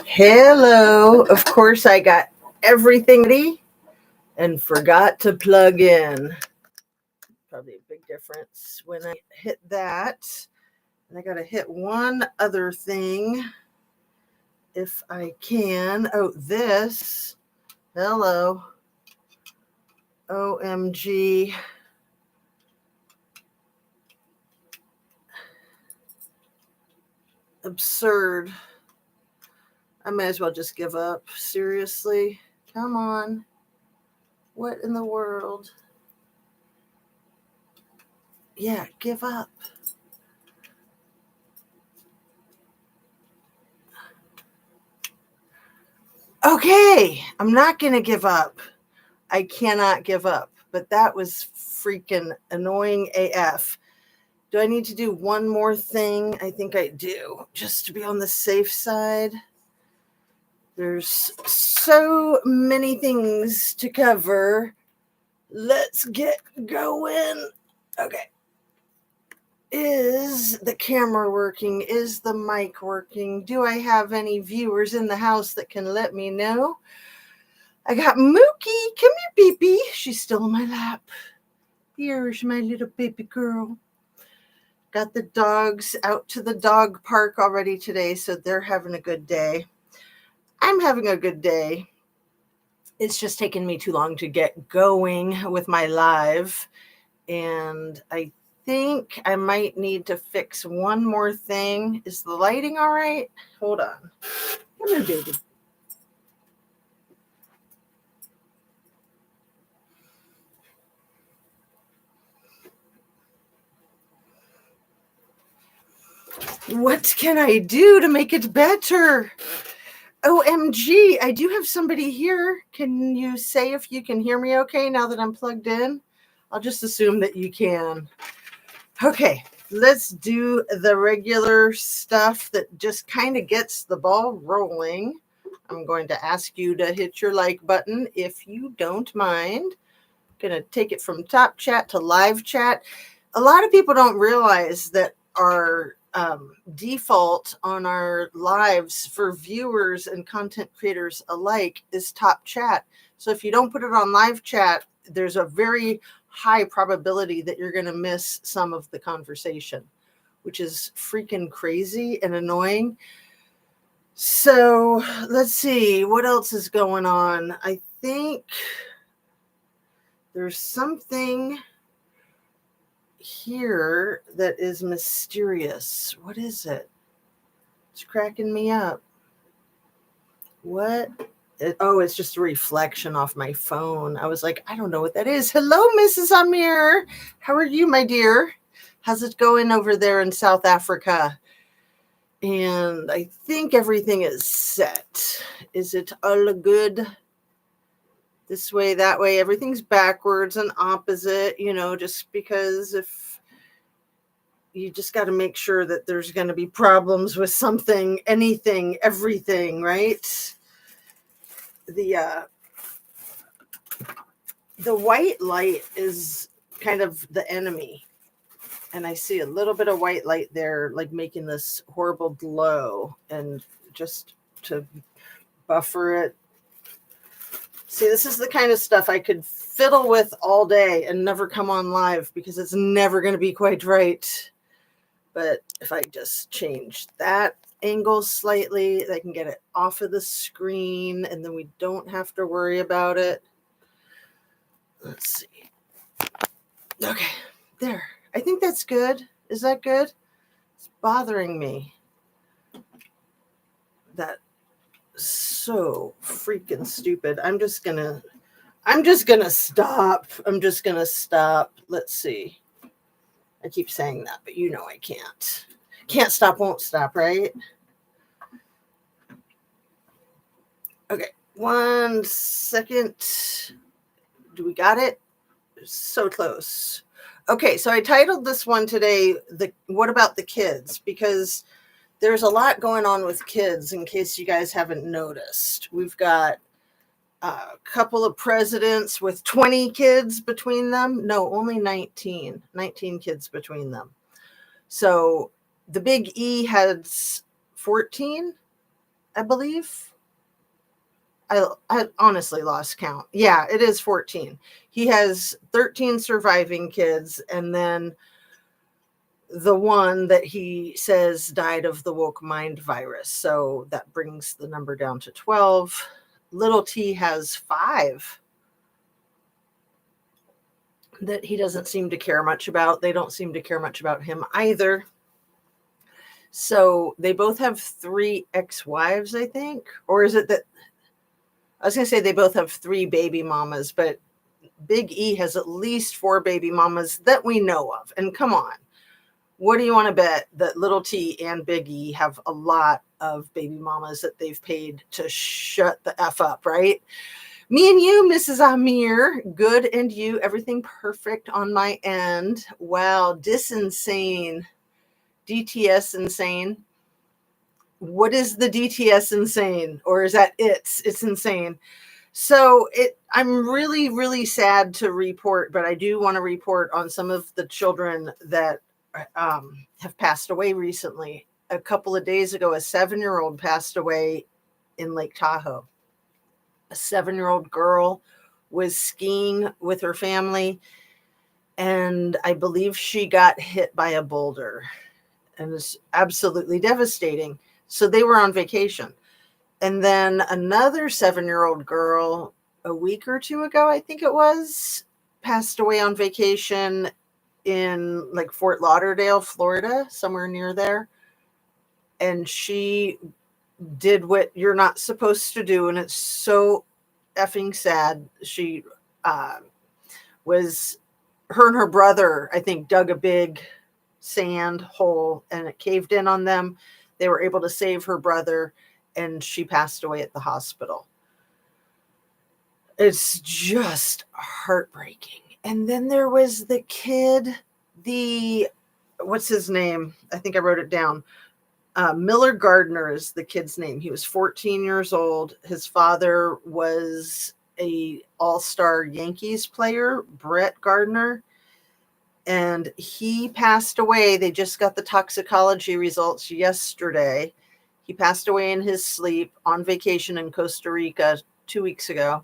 Hello. Of course, I got everything ready and forgot to plug in. Probably a big difference when I hit that. And I got to hit one other thing if I can. Oh, this. Hello. OMG. Absurd. I may as well just give up. Seriously. Come on. What in the world? Yeah, give up. Okay, I'm not going to give up. I cannot give up. But that was freaking annoying AF. Do I need to do one more thing? I think I do, just to be on the safe side. There's so many things to cover. Let's get going. Okay. Is the camera working? Is the mic working? Do I have any viewers in the house that can let me know? I got Mookie. Come here, baby. She's still in my lap. Here's my little baby girl. Got the dogs out to the dog park already today, so they're having a good day. I'm having a good day. It's just taken me too long to get going with my live, and I think I might need to fix one more thing. Is the lighting all right? Hold on. Come here, baby. What can I do to make it better? OMG, I do have somebody here. Can you say if you can hear me okay now that I'm plugged in? I'll just assume that you can. Okay, let's do the regular stuff that just kind of gets the ball rolling. I'm going to ask you to hit your like button if you don't mind. I'm going to take it from top chat to live chat. A lot of people don't realize that our default on our lives for viewers and content creators alike is top chat. So if you don't put it on live chat, there's a very high probability that you're going to miss some of the conversation, which is freaking crazy and annoying. So let's see what else is going on. I think there's something here that is mysterious. What is it? It's cracking me up. What? It's just a reflection off my phone. I was like, I don't know what that is. Hello, Mrs. Amir. How are you, my dear? How's it going over there in South Africa? And I think everything is set. Is it all good? This way, that way, everything's backwards and opposite, just because if you just got to make sure that there's going to be problems with something, anything, everything, right? The white light is kind of the enemy. And I see a little bit of white light there, like making this horrible glow. And just to buffer it. See, this is the kind of stuff I could fiddle with all day and never come on live because it's never going to be quite right. But if I just change that angle slightly, I can get it off of the screen and then we don't have to worry about it. Let's see. Okay, there. I think that's good. Is that good? It's bothering me. That so freaking stupid. I'm just gonna stop. Let's see. I keep saying that, but I can't stop, won't stop, right? Okay, 1 second. Do we got it? So close. Okay, so I titled this one today, What About the Kids? Because there's a lot going on with kids, in case you guys haven't noticed. We've got a couple of presidents with 20 kids between them. No, only 19 kids between them. So The big E has 14, I believe. I honestly lost count. Yeah, it is 14. He has 13 surviving kids, and then the one that he says died of the woke mind virus. So that brings the number down to 12. Little T has 5 that he doesn't seem to care much about. They don't seem to care much about him either. So they both have 3 ex-wives, I think. Or is it that I was going to say they both have 3 baby mamas, but Big E has at least 4 baby mamas that we know of. And come on, what do you want to bet that Little T and Big E have a lot of baby mamas that they've paid to shut the F up, right? Me and you, Mrs. Amir, good, and you, everything perfect on my end. Wow, disinsane. DTS insane. What is the DTS insane? Or is that it's insane? So I'm really, really sad to report, but I do want to report on some of the children that have passed away recently. A couple of days ago, a 7-year-old passed away in Lake Tahoe. A 7-year-old girl was skiing with her family, and I believe she got hit by a boulder, and it's absolutely devastating. So they were on vacation. And then another 7-year-old girl, a week or 2 ago, I think it was, passed away on vacation in like Fort Lauderdale, Florida, somewhere near there. And she did what you're not supposed to do. And it's so effing sad. She her and her brother, I think, dug a big sand hole and it caved in on them. They were able to save her brother, and she passed away at the hospital. It's just heartbreaking. And then there was the kid, what's his name? I think I wrote it down. Miller Gardner is the kid's name. He was 14 years old. His father was a all-star Yankees player, Brett Gardner. And he passed away. They just got the toxicology results yesterday. He passed away in his sleep on vacation in Costa Rica 2 weeks ago.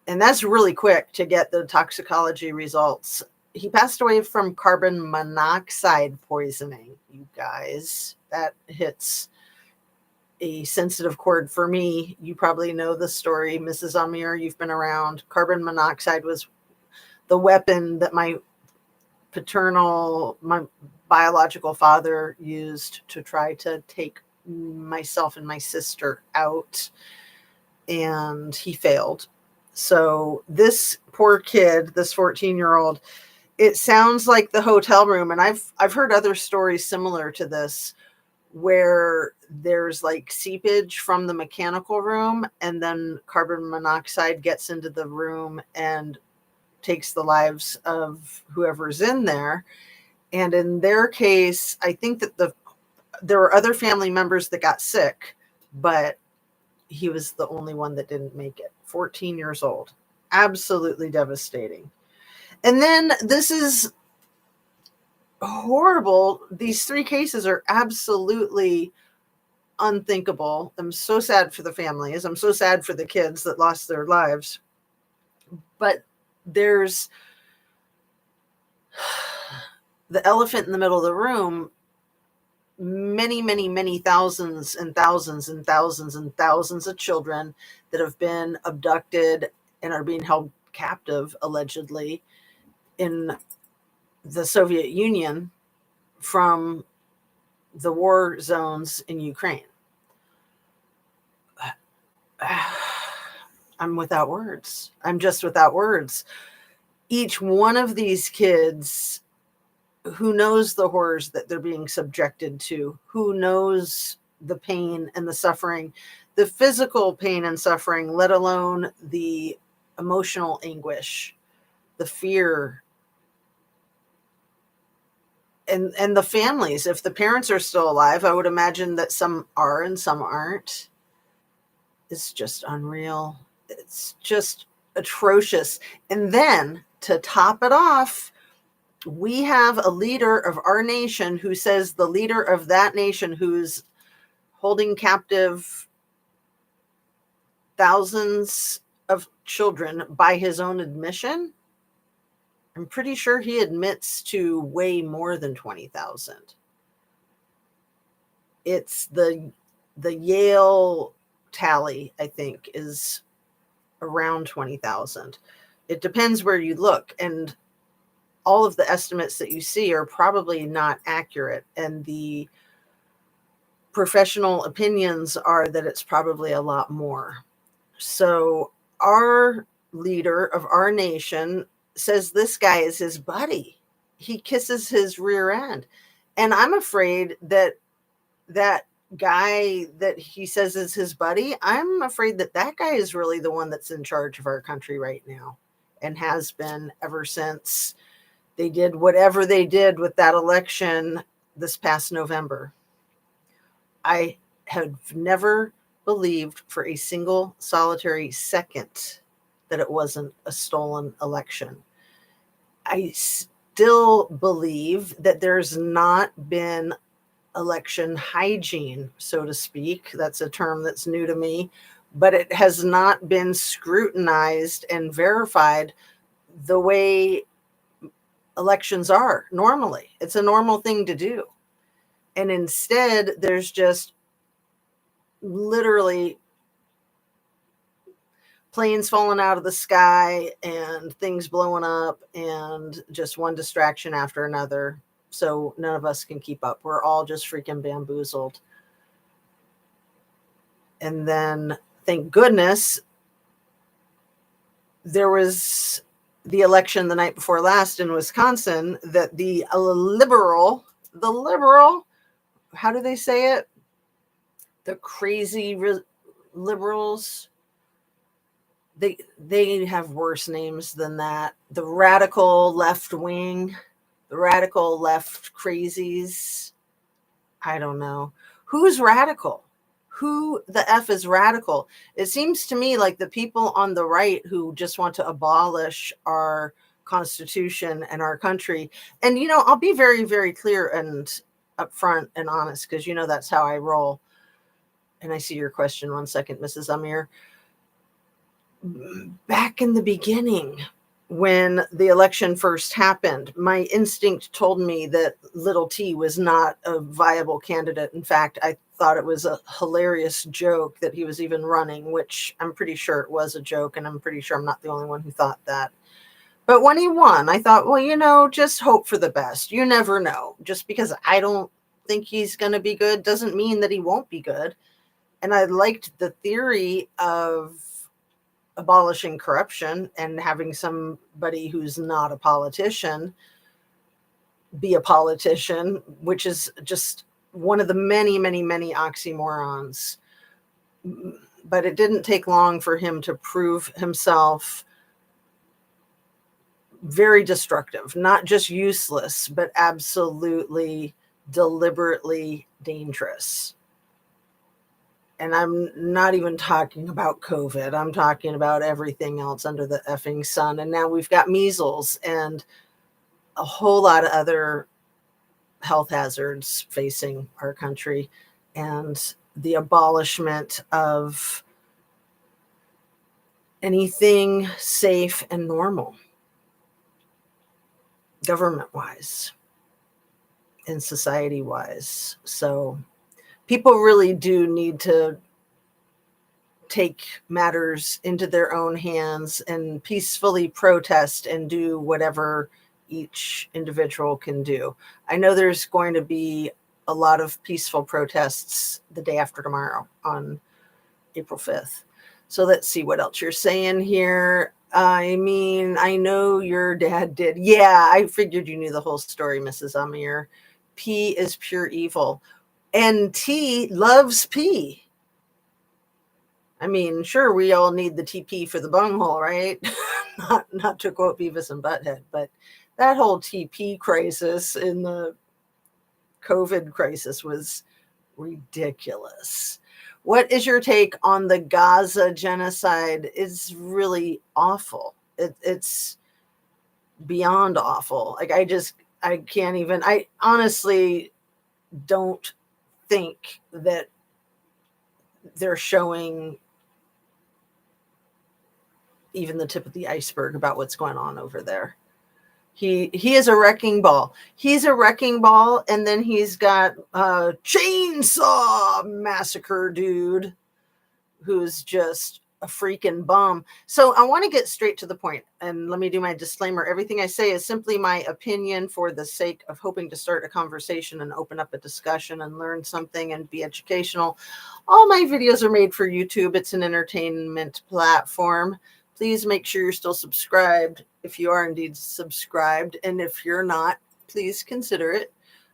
And that's really quick to get the toxicology results. He passed away from carbon monoxide poisoning, you guys. That hits a sensitive chord for me. You probably know the story, Mrs. Amir. You've been around. Carbon monoxide was the weapon that my biological father used to try to take myself and my sister out, and he failed. So this poor kid, this 14-year-old, it sounds like the hotel room, and I've heard other stories similar to this where there's like seepage from the mechanical room, and then carbon monoxide gets into the room and takes the lives of whoever's in there. And in their case, I think that there were other family members that got sick, but he was the only one that didn't make it. 14 years old. Absolutely devastating. And then this is horrible. These 3 cases are absolutely unthinkable. I'm so sad for the families. I'm so sad for the kids that lost their lives. But there's the elephant in the middle of the room. Many, many, many thousands and thousands and thousands and thousands of children that have been abducted and are being held captive, allegedly, in the Soviet Union from the war zones in Ukraine. I'm without words. I'm just without words. Each one of these kids, who knows the horrors that they're being subjected to, who knows the pain and the suffering, the physical pain and suffering, let alone the emotional anguish, the fear, and the families. If the parents are still alive, I would imagine that some are and some aren't. It's just unreal. It's just atrocious. And then to top it off, We have a leader of our nation who says the leader of that nation who's holding captive thousands of children by his own admission. I'm pretty sure he admits to way more than 20,000. It's the Yale tally, I think, is around 20,000. It depends where you look, and all of the estimates that you see are probably not accurate, and the professional opinions are that it's probably a lot more. So our leader of our nation says this guy is his buddy. He kisses his rear end. And I'm afraid that that guy that he says is his buddy, I'm afraid that that guy is really the one that's in charge of our country right now, and has been ever since they did whatever they did with that election this past November. I have never believed for a single solitary second that it wasn't a stolen election. I still believe that there's not been election hygiene, so to speak. That's a term that's new to me, but it has not been scrutinized and verified the way elections are normally. It's a normal thing to do. And instead, there's just literally planes falling out of the sky and things blowing up and just one distraction after another. So none of us can keep up. We're all just freaking bamboozled. And then, thank goodness, there was the election the night before last in Wisconsin that the liberal, how do they say it? The crazy liberals, they have worse names than that. The radical left wing, the radical left crazies. I don't know. Who's radical? Who the F is radical? It seems to me like the people on the right who just want to abolish our Constitution and our country. And, I'll be very, very clear and upfront and honest, because, that's how I roll. And I see your question. 1 second, Mrs. Amir. Back in the beginning, when the election first happened, my instinct told me that little T was not a viable candidate. In fact, I thought it was a hilarious joke that he was even running, which I'm pretty sure it was a joke, and I'm pretty sure I'm not the only one who thought that. But when he won, I thought, well, just hope for the best. You never know. Just because I don't think he's going to be good doesn't mean that he won't be good. And I liked the theory of abolishing corruption and having somebody who's not a politician be a politician, which is just one of the many, many, many oxymorons. But it didn't take long for him to prove himself very destructive, not just useless, but absolutely deliberately dangerous. And I'm not even talking about COVID. I'm talking about everything else under the effing sun. And now we've got measles and a whole lot of other health hazards facing our country, and the abolishment of anything safe and normal, government-wise and society-wise. So people really do need to take matters into their own hands and peacefully protest and do whatever each individual can do. I know there's going to be a lot of peaceful protests the day after tomorrow on April 5th. So let's see what else you're saying here. I mean, I know your dad did. Yeah, I figured you knew the whole story, Mrs. Amir. P is pure evil. And T loves P. I mean, sure, we all need the TP for the bunghole, right? not to quote Beavis and Butthead, but that whole TP crisis in the COVID crisis was ridiculous. What is your take on the Gaza genocide? It's really awful. It's beyond awful. Like I can't even, I honestly don't think that they're showing even the tip of the iceberg about what's going on over there. He is a wrecking ball. He's a wrecking ball, and then he's got a chainsaw massacre dude who's just a freaking bum. So I want to get straight to the point, and let me do my disclaimer. Everything I say is simply my opinion for the sake of hoping to start a conversation and open up a discussion and learn something and be educational. All my videos are made for YouTube. It's an entertainment platform. Please make sure you're still subscribed if you are indeed subscribed. And if you're not, please consider it.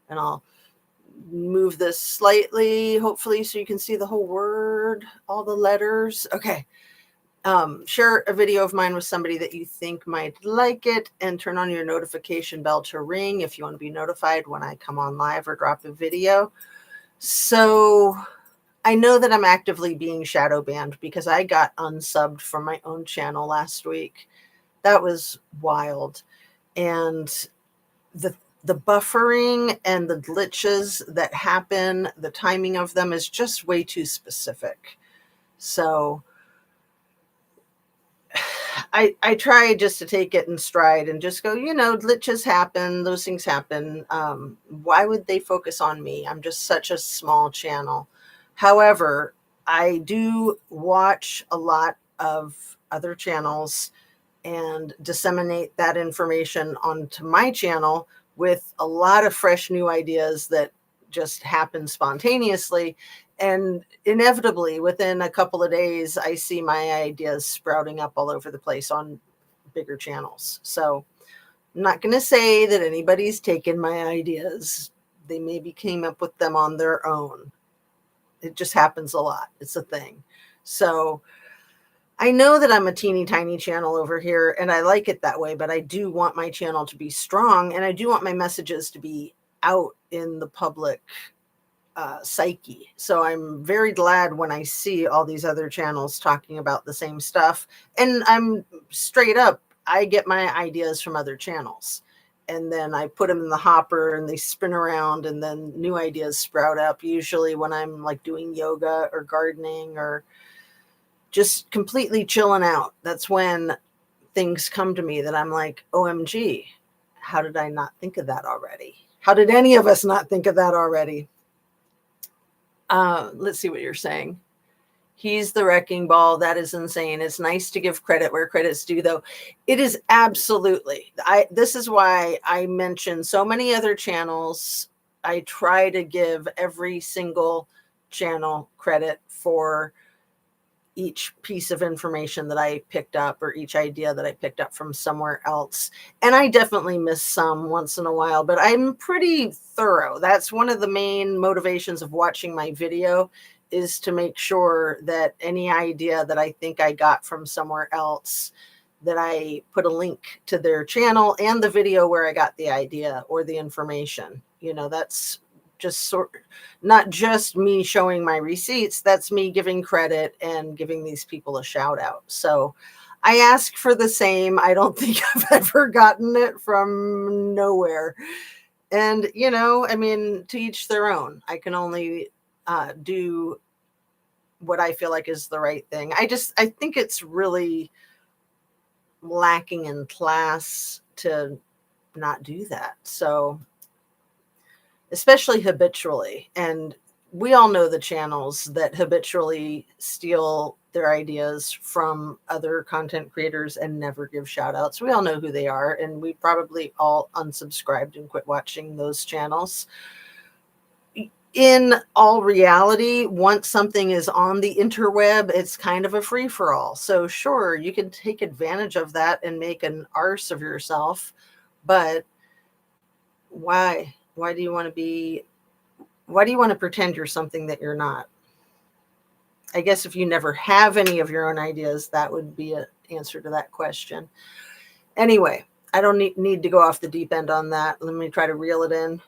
And I'll move this slightly, hopefully, so you can see the whole word, all the letters. Okay. Share a video of mine with somebody that you think might like it, and turn on your notification bell to ring if you want to be notified when I come on live or drop a video. So I know that I'm actively being shadow banned because I got unsubbed from my own channel last week. That was wild. And the buffering and the glitches that happen, the timing of them is just way too specific. So I try just to take it in stride and just go, glitches happen. Those things happen. Why would they focus on me? I'm just such a small channel. However, I do watch a lot of other channels and disseminate that information onto my channel with a lot of fresh new ideas that just happen spontaneously. And inevitably, within a couple of days, I see my ideas sprouting up all over the place on bigger channels. So I'm not going to say that anybody's taken my ideas. They maybe came up with them on their own. It just happens a lot. It's a thing. So I know that I'm a teeny tiny channel over here, and I like it that way, but I do want my channel to be strong, and I do want my messages to be out in the public psyche. So I'm very glad when I see all these other channels talking about the same stuff. And I'm straight up, I get my ideas from other channels. And then I put them in the hopper and they spin around, and then new ideas sprout up, usually when I'm like doing yoga or gardening or just completely chilling out. That's when things come to me that I'm like, OMG, how did I not think of that already? How did any of us not think of that already? Let's see what you're saying. He's the wrecking ball. That is insane. It's nice to give credit where credit's due, though. It is absolutely. This is why I mention so many other channels. I try to give every single channel credit for each piece of information that I picked up or each idea that I picked up from somewhere else. And I definitely miss some once in a while, but I'm pretty thorough. That's one of the main motivations of watching my video, is to make sure that any idea that I think I got from somewhere else, that I put a link to their channel and the video where I got the idea or the information. That's just not just me showing my receipts. That's me giving credit and giving these people a shout out. So I ask for the same. I don't think I've ever gotten it from nowhere. And, to each their own. I can only do what I feel like is the right thing. I think it's really lacking in class to not do that. So especially habitually. And we all know the channels that habitually steal their ideas from other content creators and never give shout outs. We all know who they are, and we probably all unsubscribed and quit watching those channels. In all reality, once something is on the interweb, it's kind of a free-for-all. So sure, you can take advantage of that and make an arse of yourself, but why? Why do you want to pretend you're something that you're not? I guess if you never have any of your own ideas, that would be an answer to that question. Anyway, I don't need to go off the deep end on that. Let me try to reel it in.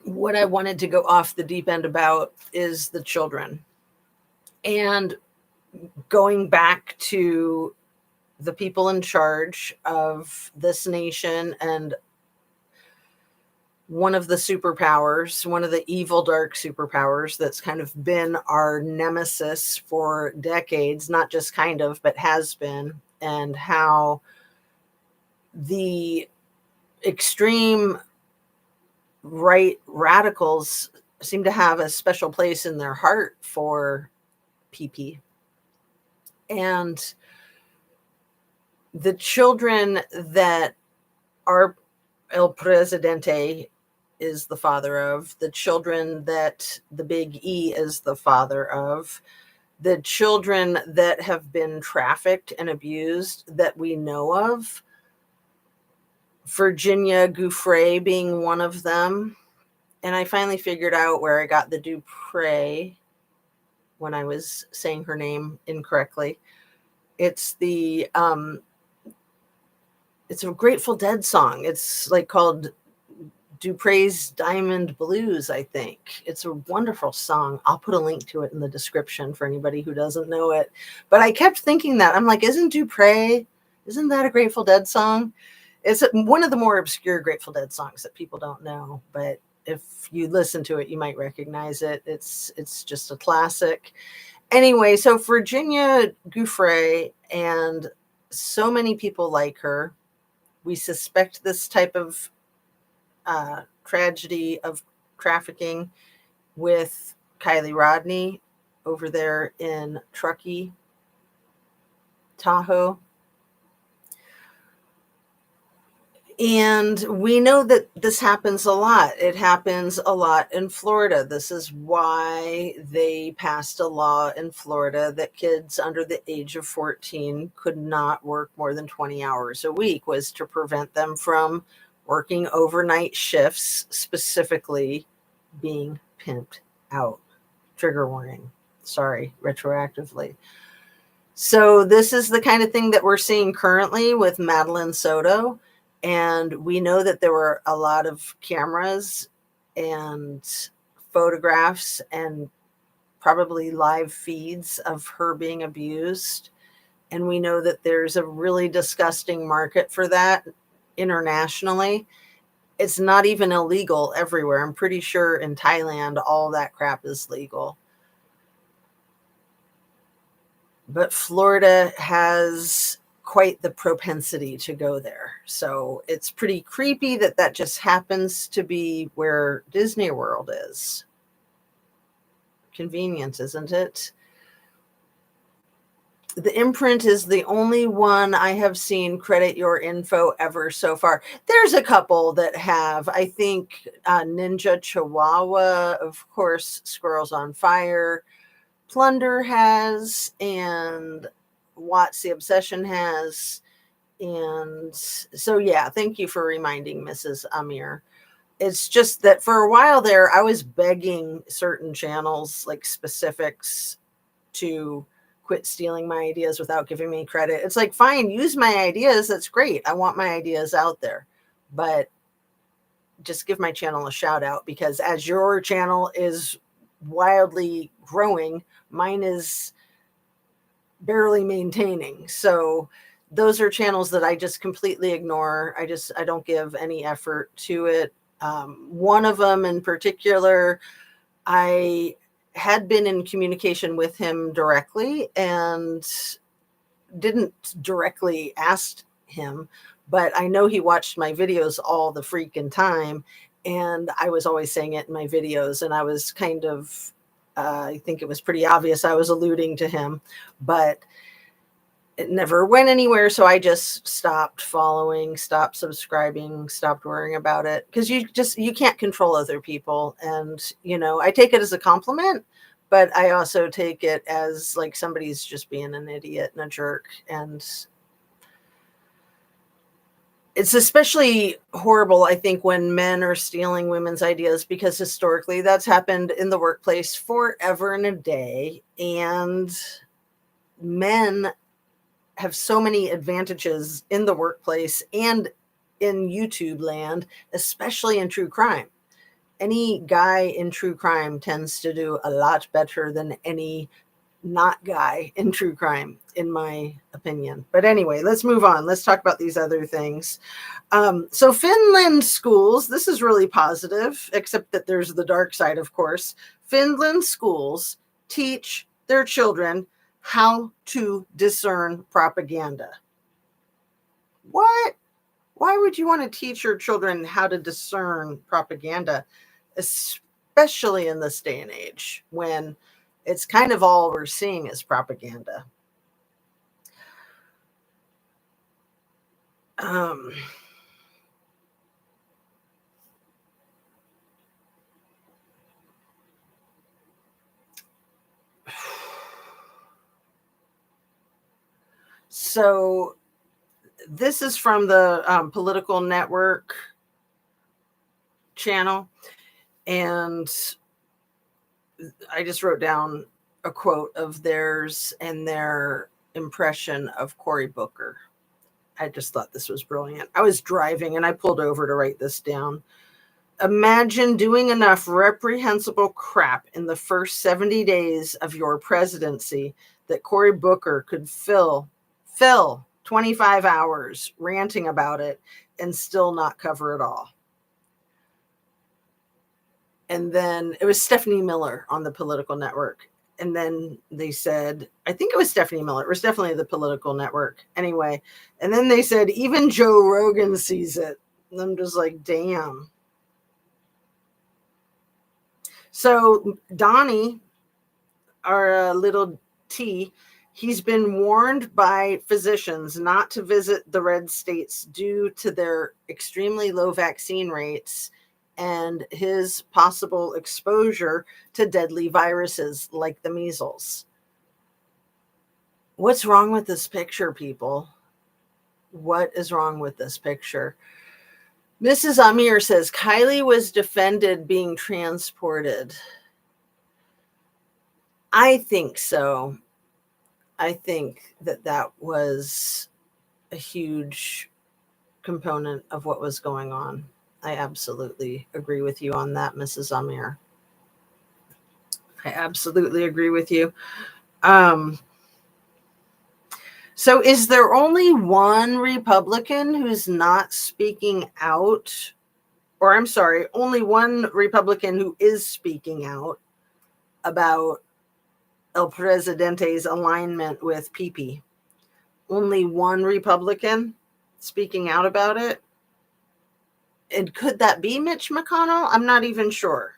What I wanted to go off the deep end about is the children. And going back to the people in charge of this nation and one of the superpowers, one of the evil, dark superpowers that's kind of been our nemesis for decades, not just kind of, but has been, and how the extreme right radicals seem to have a special place in their heart for PP. And the children that our El Presidente is the father of, the children that the Big E is the father of, the children that have been trafficked and abused that we know of, Virginia Guiffre being one of them. And I finally figured out where I got the Dupre when I was saying her name incorrectly. It's it's a Grateful Dead song. It's like called Dupre's Diamond Blues, I think. It's a wonderful song. I'll put a link to it in the description for anybody who doesn't know it. But I kept thinking that. I'm like, isn't that a Grateful Dead song? It's one of the more obscure Grateful Dead songs that people don't know. But if you listen to it, you might recognize it. It's just a classic. Anyway, so Virginia Guiffre and so many people like her, we suspect this type of tragedy of trafficking with Kylie Rodney over there in Truckee, Tahoe. And we know that this happens a lot. It happens a lot in Florida. This is why they passed a law in Florida that kids under the age of 14 could not work more than 20 hours a week, was to prevent them from working overnight shifts, specifically being pimped out. Trigger warning. Sorry, retroactively. So this is the kind of thing that we're seeing currently with Madeline Soto. And we know that there were a lot of cameras and photographs and probably live feeds of her being abused. And we know that there's a really disgusting market for that internationally. It's not even illegal everywhere. I'm pretty sure in Thailand, all that crap is legal. But Florida has quite the propensity to go there. So it's pretty creepy that that just happens to be where Disney World is. Convenient, isn't it? The Imprint is the only one I have seen credit your info ever so far. There's a couple that have. I think Ninja Chihuahua, of course, Squirrels on Fire, Plunder has, and Watts the Obsession has. And so, yeah, thank you for reminding Mrs. Amir. It's just that for a while there, I was begging certain channels, like specifics, to quit stealing my ideas without giving me credit. It's like, fine, use my ideas. That's great. I want my ideas out there. But just give my channel a shout out, because as your channel is wildly growing, mine is barely maintaining. So those are channels that I just completely ignore. I don't give any effort to it. One of them in particular, I had been in communication with him directly and didn't directly ask him, but I know he watched my videos all the freaking time. And I was always saying it in my videos, and I was kind of, I think it was pretty obvious I was alluding to him, but it never went anywhere. So I just stopped following, stopped subscribing, stopped worrying about it, because you can't control other people. And, I take it as a compliment, but I also take it as like somebody's just being an idiot and a jerk. And it's especially horrible, I think, when men are stealing women's ideas, because historically that's happened in the workplace forever and a day. And men have so many advantages in the workplace and in YouTube land, especially in true crime. Any guy in true crime tends to do a lot better than any not guy in true crime, in my opinion. But anyway, let's move on. Let's talk about these other things. So Finland schools, this is really positive, except that there's the dark side, of course. Finland schools teach their children how to discern propaganda. What? Why would you want to teach your children how to discern propaganda, especially in this day and age when it's kind of all we're seeing is propaganda? So this is from the Political Network channel, and I just wrote down a quote of theirs and their impression of Cory Booker. I just thought this was brilliant. I was driving and I pulled over to write this down. Imagine doing enough reprehensible crap in the first 70 days of your presidency that Cory Booker could fill 25 hours ranting about it and still not cover it all. And then it was Stephanie Miller on the Political Network. And then they said, I think it was Stephanie Miller. It was definitely the Political Network. Anyway, and then they said, even Joe Rogan sees it. And I'm just like, damn. So Donnie, our little T, he's been warned by physicians not to visit the red states due to their extremely low vaccine rates and his possible exposure to deadly viruses like the measles. What's wrong with this picture, people? What is wrong with this picture? Mrs. Amir says Kylie was defended being transported. I think so. I think that was a huge component of what was going on. I absolutely agree with you on that, Mrs. Amir. I absolutely agree with you. So is there only one Republican who's not speaking out? Or I'm sorry, only one Republican who is speaking out about El Presidente's alignment with PP? Only one Republican speaking out about it? And could that be Mitch McConnell? I'm not even sure.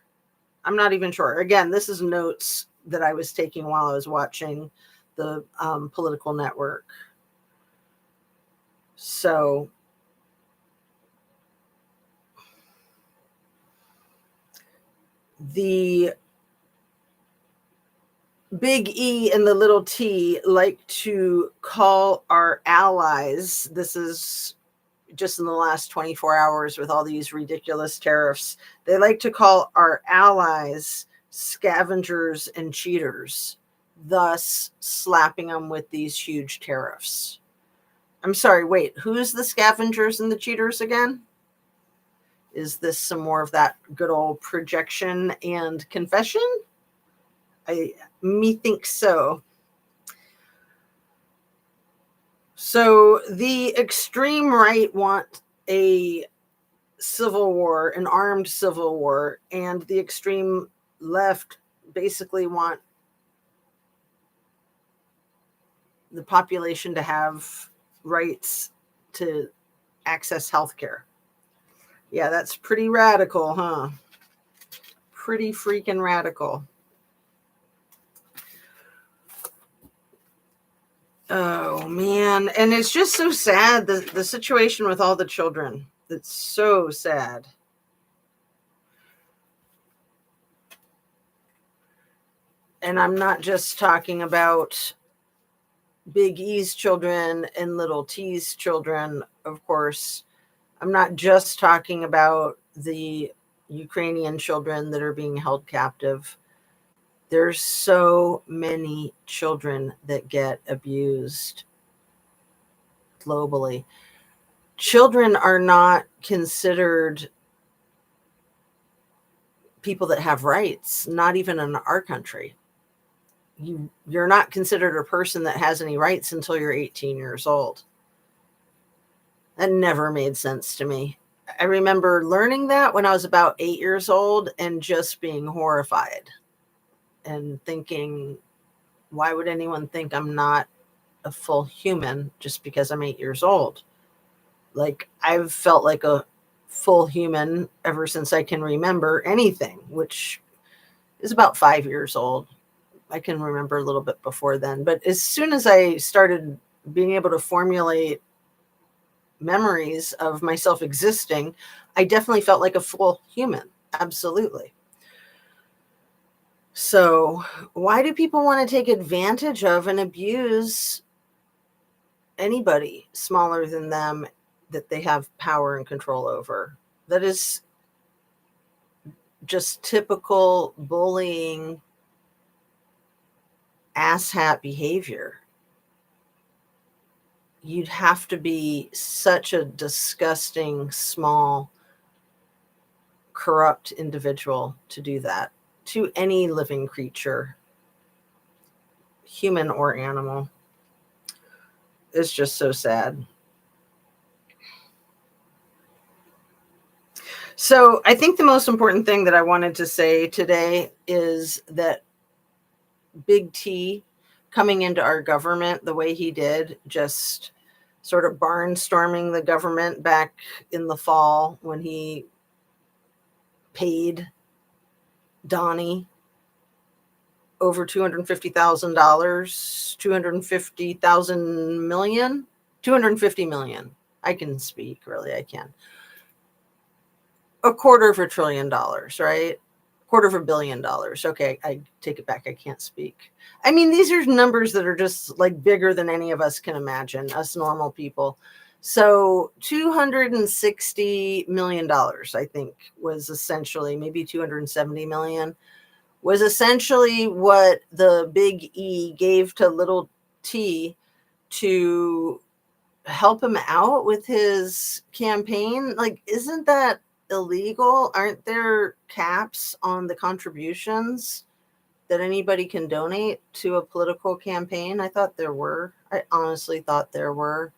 Again, this is notes that I was taking while I was watching the Political Network. So the big E and the little T like to call our allies, this is just in the last 24 hours with all these ridiculous tariffs, they like to call our allies scavengers and cheaters, thus slapping them with these huge tariffs. I'm sorry, wait, who's the scavengers and the cheaters again? Is this some more of that good old projection and confession? Me think so. So the extreme right want a civil war, an armed civil war, and the extreme left basically want the population to have rights to access healthcare. Yeah, that's pretty radical, huh? Pretty freaking radical. Oh, man. And it's just so sad, the situation with all the children. It's so sad. And I'm not just talking about Big E's children and Little T's children, of course. I'm not just talking about the Ukrainian children that are being held captive. There's so many children that get abused globally. Children are not considered people that have rights, not even in our country. you're not considered a person that has any rights until you're 18 years old. That never made sense to me. I remember learning that when I was about 8 years old and just being horrified and thinking, why would anyone think I'm not a full human just because I'm 8 years old? Like, I've felt like a full human ever since I can remember anything, which is about 5 years old. I can remember a little bit before then. But as soon as I started being able to formulate memories of myself existing, I definitely felt like a full human. Absolutely. So, why do people want to take advantage of and abuse anybody smaller than them that they have power and control over? That is just typical bullying, asshat behavior. You'd have to be such a disgusting, small, corrupt individual to do that to any living creature, human or animal. It's just so sad. So I think the most important thing that I wanted to say today is that Big T coming into our government the way he did, just sort of barnstorming the government back in the fall when he paid Donnie over $250,000, 250,000 million, 250 million. I can speak, really, I can. $250 billion, right? $250 million. Okay, I take it back. I can't speak. I mean, these are numbers that are just like bigger than any of us can imagine, us normal people. So $260 million, I think, was essentially, maybe 270 million, was essentially what the Big E gave to little T to help him out with his campaign. Like, isn't that illegal? Aren't there caps on the contributions that anybody can donate to a political campaign? I thought there were. I honestly thought there were.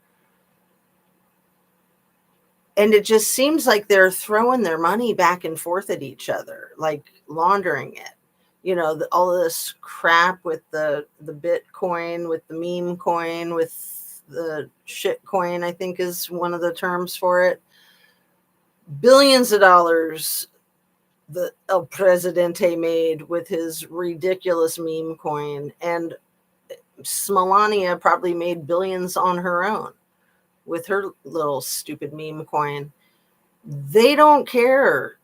And it just seems like they're throwing their money back and forth at each other, like laundering it. You know, all of this crap with the Bitcoin, with the meme coin, with the shit coin, I think is one of the terms for it. Billions of dollars the El Presidente made with his ridiculous meme coin, and Melania probably made billions on her own with her little stupid meme coin. They don't care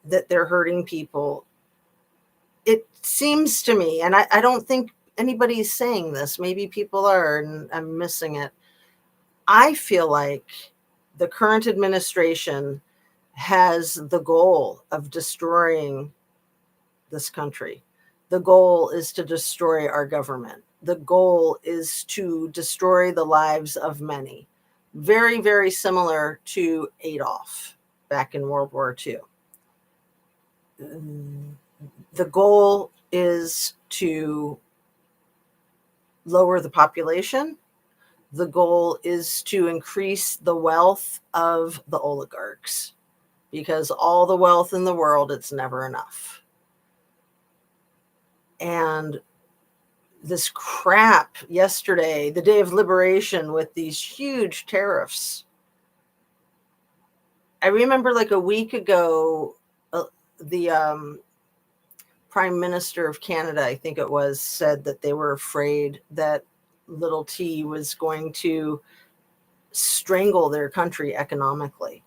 that they're hurting people. It seems to me, and I don't think anybody's saying this, maybe people are, and I'm missing it. I feel like the current administration has the goal of destroying this country. The goal is to destroy our government. The goal is to destroy the lives of many. Very, very similar to Adolf back in World War II. The goal is to lower the population. The goal is to increase the wealth of the oligarchs, because all the wealth in the world, it's never enough. And this crap yesterday, the day of liberation, with these huge tariffs. I remember like a week ago, the Prime Minister of Canada, I think it was, said that they were afraid that little T was going to strangle their country economically.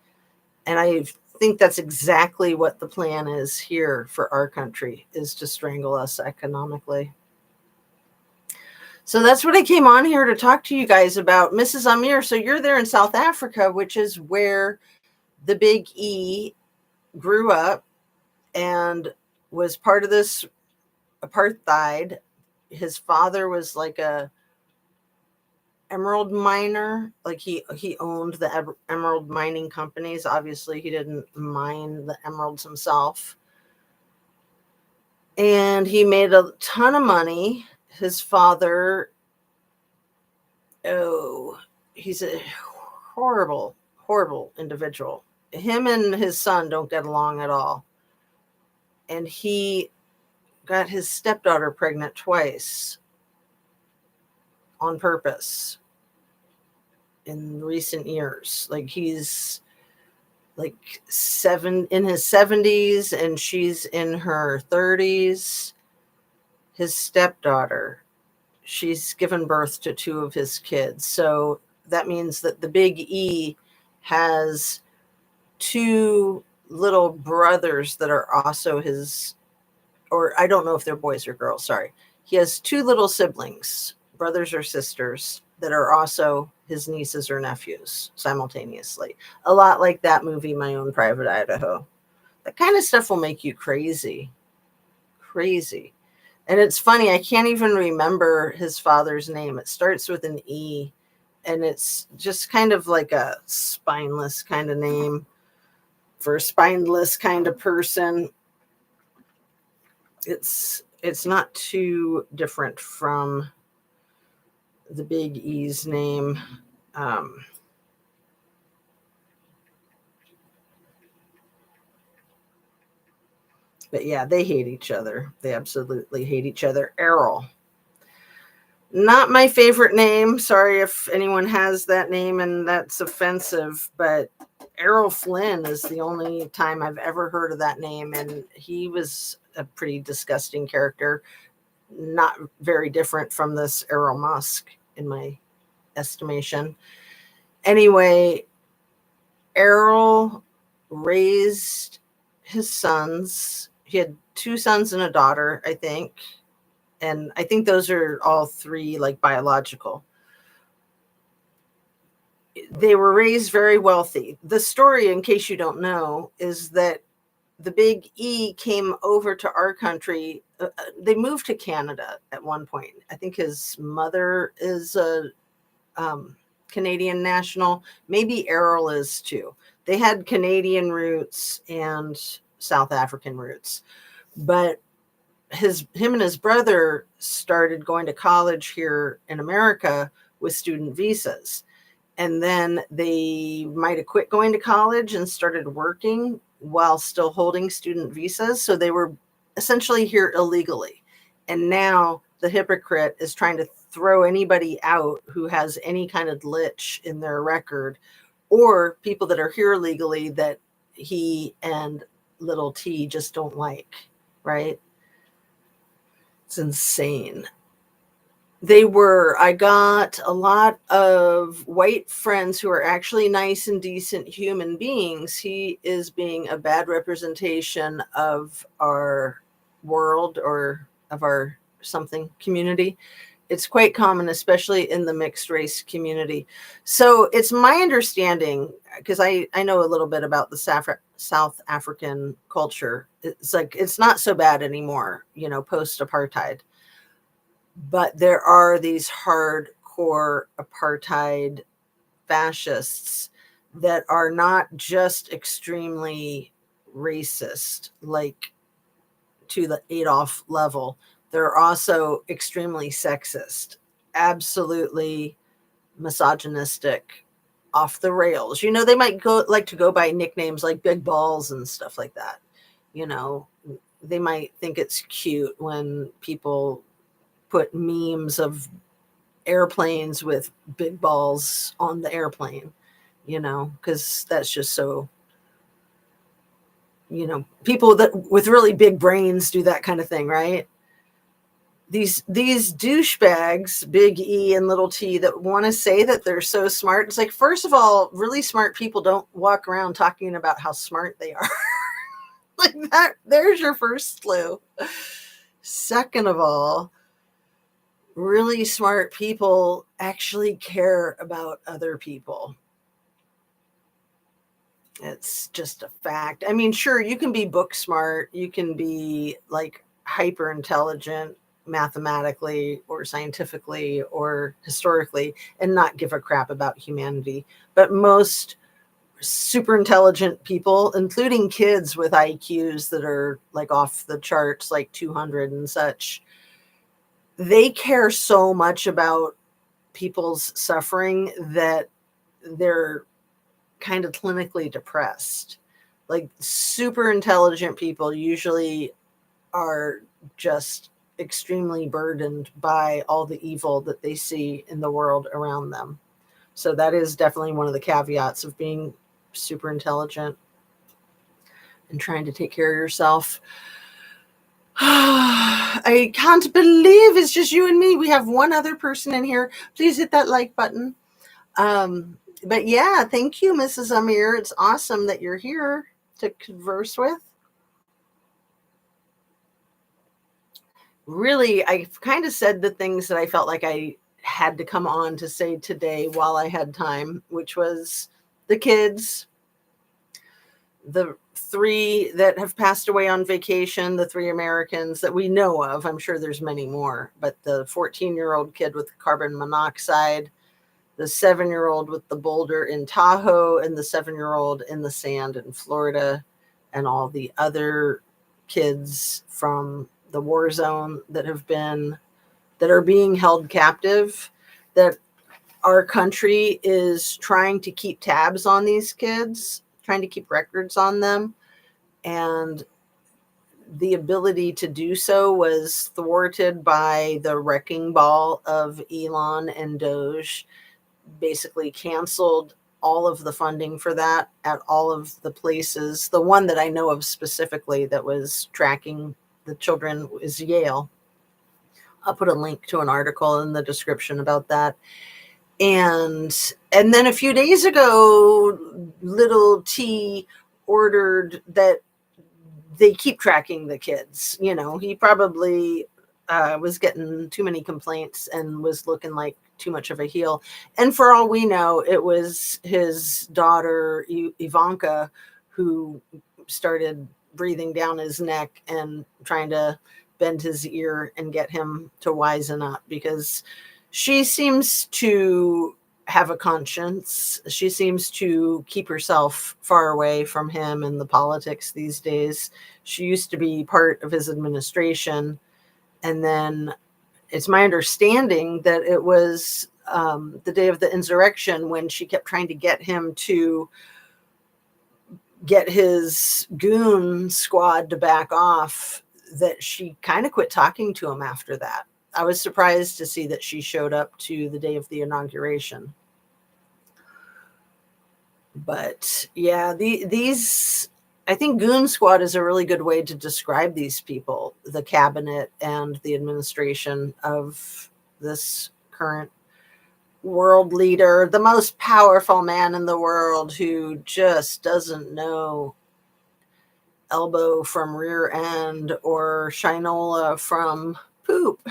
And I think that's exactly what the plan is here for our country, is to strangle us economically. So that's what I came on here to talk to you guys about. Mrs. Amir, so you're there in South Africa, which is where the Big E grew up and was part of this apartheid. His father was like a emerald miner, like he owned the emerald mining companies. Obviously he didn't mine the emeralds himself, And he made a ton of money. His father, oh, he's a horrible, horrible individual. Him and his son don't get along at all. And he got his stepdaughter pregnant twice on purpose in recent years. Like he's like in his 70s and she's in her 30s. His stepdaughter, she's given birth to two of his kids. So that means that the big E has two little brothers that are also his, or I don't know if they're boys or girls, sorry. He has two little siblings, brothers or sisters, that are also his nieces or nephews simultaneously. A lot like that movie, My Own Private Idaho. That kind of stuff will make you crazy. Crazy. And it's funny, I can't even remember his father's name. It starts with an E, and it's just kind of like a spineless kind of name for a spineless kind of person. It's not too different from the big E's name. But yeah, they hate each other. They absolutely hate each other. Errol. Not my favorite name. Sorry if anyone has that name and that's offensive, but Errol Flynn is the only time I've ever heard of that name. And he was a pretty disgusting character. Not very different from this Errol Musk, in my estimation. Anyway, Errol raised his sons. He had two sons and a daughter, I think. And I think those are all three like biological. They were raised very wealthy. The story, in case you don't know, is that the big E came over to our country. They moved to Canada at one point. I think his mother is a Canadian national. Maybe Errol is too. They had Canadian roots and South African roots. But him and his brother started going to college here in America with student visas. And then they might have quit going to college and started working while still holding student visas. So they were essentially here illegally. And now the hypocrite is trying to throw anybody out who has any kind of glitch in their record, or people that are here legally that he and little T just don't like, right? It's insane. I got a lot of white friends who are actually nice and decent human beings. He is being a bad representation of our world or of our something community. It's quite common, especially in the mixed race community. So it's my understanding, because I know a little bit about the South African culture. It's like, it's not so bad anymore, post-apartheid. But there are these hardcore apartheid fascists that are not just extremely racist, like to the Adolf level. They're also extremely sexist, absolutely misogynistic, off the rails. They might like to go by nicknames like Big Balls and stuff like that. They might think it's cute when people put memes of airplanes with big balls on the airplane, because that's just so, people that with really big brains do that kind of thing, right? These douchebags, big E and little T, that want to say that they're so smart. It's like, first of all, really smart people don't walk around talking about how smart they are. Like that, there's your first clue. Second of all, really smart people actually care about other people. It's just a fact. I mean, sure, you can be book smart, you can be like hyper intelligent mathematically or scientifically or historically and not give a crap about humanity. But most super intelligent people, including kids with IQs that are like off the charts, like 200 and such. They care so much about people's suffering that they're kind of clinically depressed. Like super intelligent people usually are just extremely burdened by all the evil that they see in the world around them. So that is definitely one of the caveats of being super intelligent and trying to take care of yourself. I can't believe it's just you and me. We have one other person in here. Please hit that like button. But yeah, thank you, Mrs. Amir. It's awesome that you're here to converse with. Really, I kind of said the things that I felt like I had to come on to say today while I had time, which was the kids, the 3 that have passed away on vacation, the 3 Americans that we know of. I'm sure there's many more, but the 14-year-old kid with carbon monoxide, the 7-year-old with the boulder in Tahoe, and the 7-year-old in the sand in Florida, and all the other kids from the war zone that are being held captive, that our country is trying to keep tabs on these kids, trying to keep records on them. And the ability to do so was thwarted by the wrecking ball of Elon and Doge. Basically canceled all of the funding for that at all of the places. The one that I know of specifically that was tracking the children is Yale. I'll put a link to an article in the description about that. And then a few days ago, little T ordered that they keep tracking the kids. You know, he probably was getting too many complaints and was looking like too much of a heel. And for all we know, it was his daughter, Ivanka, who started breathing down his neck and trying to bend his ear and get him to wisen up, because she seems to have a conscience. She seems to keep herself far away from him and the politics these days. She used to be part of his administration. And then it's my understanding that it was the day of the insurrection when she kept trying to get him to get his goon squad to back off, that she kind of quit talking to him after that. I was surprised to see that she showed up to the day of the inauguration. But yeah, these, I think goon squad is a really good way to describe these people, the cabinet and the administration of this current world leader, the most powerful man in the world, who just doesn't know elbow from rear end or shinola from poop.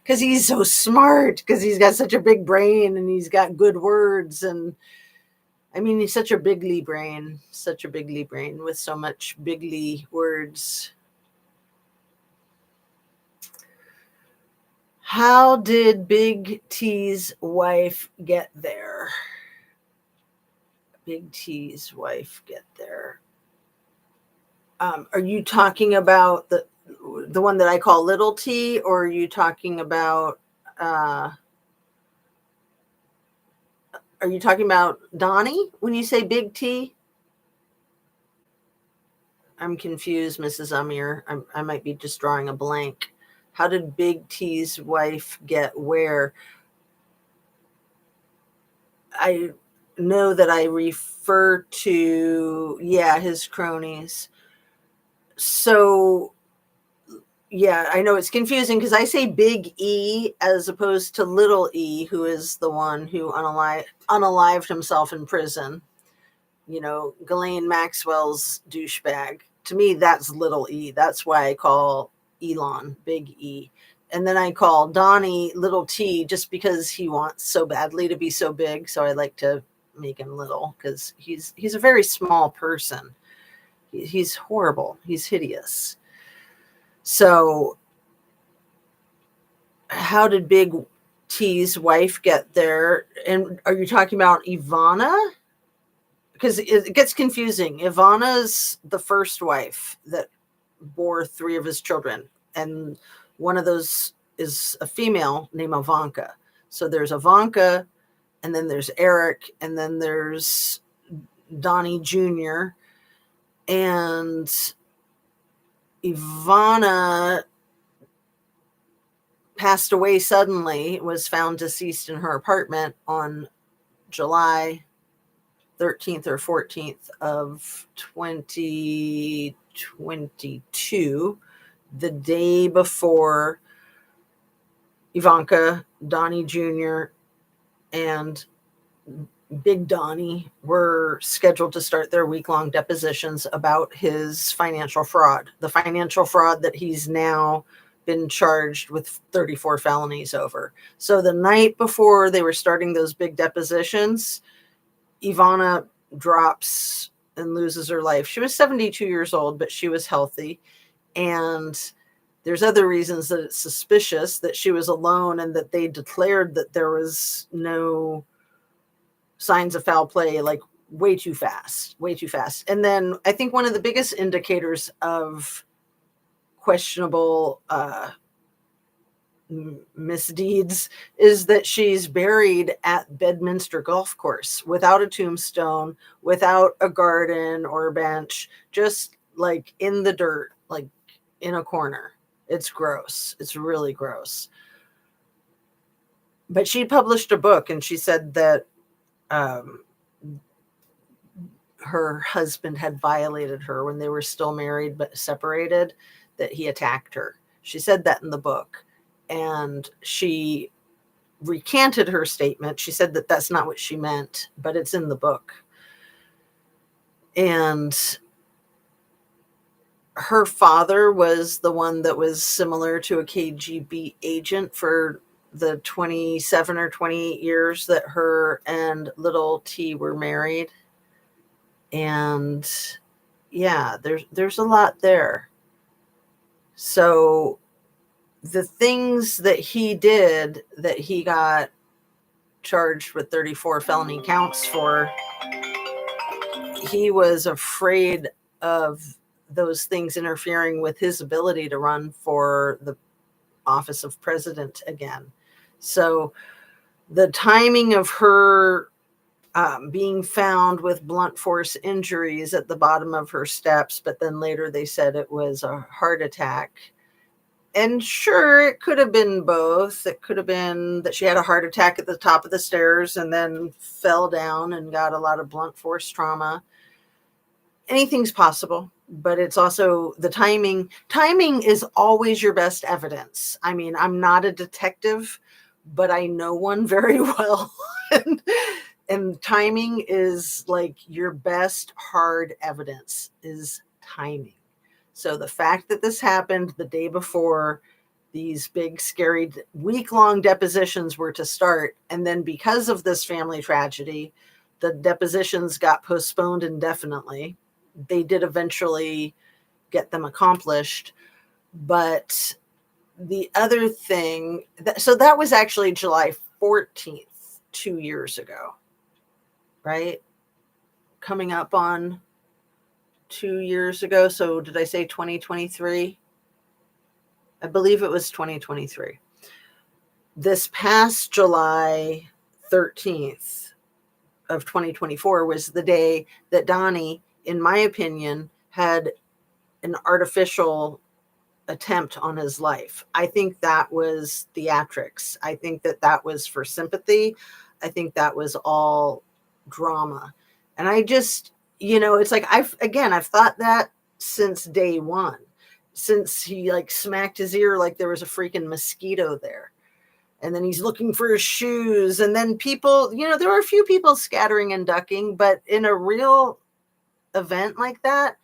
Because he's so smart, because he's got such a big brain and he's got good words. And I mean, he's such a bigly brain with so much bigly words. How did Big T's wife get there? Big T's wife get there. Are you talking about the one that I call Little T, or are you talking about Donnie when you say Big T? I'm confused, Mrs. Amir. I might be just drawing a blank. How did Big T's wife get where? I know that I refer to, his cronies. So, yeah, I know it's confusing because I say Big E as opposed to Little E, who is the one who unalived himself in prison. You know, Ghislaine Maxwell's douchebag. To me, that's Little E. That's why I call Elon Big E. And then I call Donnie Little T just because he wants so badly to be so big. So I like to make him little because he's a very small person. He's horrible. He's hideous. So how did Big T's wife get there? And are you talking about Ivana? because it gets confusing. Ivana's the first wife that bore 3 of his children, and one of those is a female named Ivanka. So there's Ivanka, and then there's Eric, and then there's Donnie Jr. And Ivana passed away suddenly, was found deceased in her apartment on July 13th or 14th of 2022, the day before Ivanka, Donnie Jr., and Big Donnie were scheduled to start their week-long depositions about his financial fraud, the financial fraud that he's now been charged with 34 felonies over. So the night before they were starting those big depositions, Ivana drops and loses her life. She was 72 years old, but she was healthy. And there's other reasons that it's suspicious that she was alone and that they declared that there was no signs of foul play, like way too fast. And then I think one of the biggest indicators of questionable misdeeds is that she's buried at Bedminster Golf Course without a tombstone, without a garden or a bench, just like in the dirt, like in a corner. It's gross. It's really gross. But she published a book, and she said that her husband had violated her when they were still married but separated, that he attacked her. She said that in the book, and she recanted her statement. She said that that's not what she meant, but it's in the book. And her father was the one that was similar to a KGB agent for the 27 or 28 years that her and little T were married. And yeah, there's a lot there. So the things that he did that he got charged with 34 felony counts for, he was afraid of those things interfering with his ability to run for the office of president again. So the timing of her being found with blunt force injuries at the bottom of her steps, but then later they said it was a heart attack. And sure, it could have been both. It could have been that she had a heart attack at the top of the stairs and then fell down and got a lot of blunt force trauma. Anything's possible, but it's also the timing. Timing is always your best evidence. I mean, I'm not a detective, but I know one very well. And timing is like your best hard evidence is timing. So the fact that this happened the day before these big, scary week-long depositions were to start, and then because of this family tragedy, the depositions got postponed indefinitely. They did eventually get them accomplished. But the other thing, so that was actually July 14th, 2 years ago, right? Coming up on 2 years ago. So did I say 2023? I believe it was 2023. This past July 13th of 2024 was the day that Donnie, in my opinion, had an artificial attempt on his life. I think that was theatrics. I think that that was for sympathy. I think that was all drama. And I just, it's like, I've thought that since day one, since he like smacked his ear like there was a freaking mosquito there. And then he's looking for his shoes. And then people, there were a few people scattering and ducking, but in a real event like that,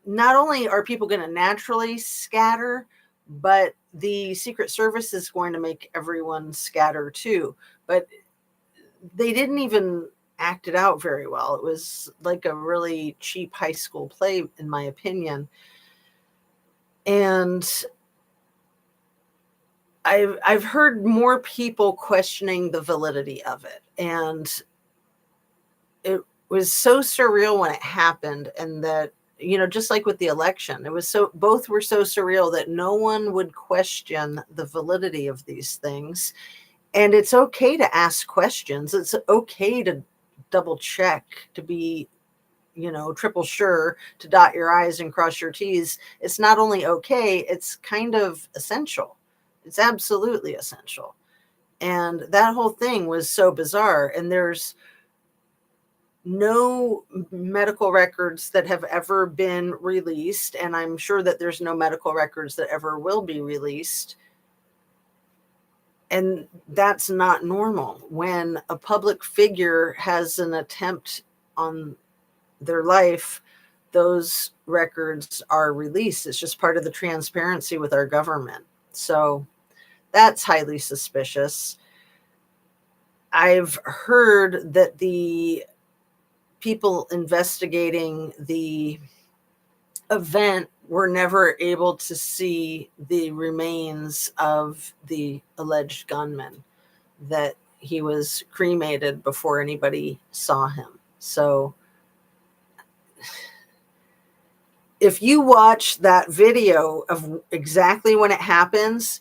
not only are people going to naturally scatter, but the Secret Service is going to make everyone scatter too. But they didn't even act it out very well. It was like a really cheap high school play, in my opinion. And I've heard more people questioning the validity of it. And was so surreal when it happened. And that, just like with the election, both were so surreal that no one would question the validity of these things. And it's okay to ask questions. It's okay to double check, to be, triple sure, to dot your I's and cross your T's. It's not only okay, it's kind of essential. It's absolutely essential. And that whole thing was so bizarre. And there's no medical records that have ever been released. And I'm sure that there's no medical records that ever will be released. And that's not normal. When a public figure has an attempt on their life, those records are released. It's just part of the transparency with our government. So that's highly suspicious. I've heard that the people investigating the event were never able to see the remains of the alleged gunman, that he was cremated before anybody saw him. So if you watch that video of exactly when it happens,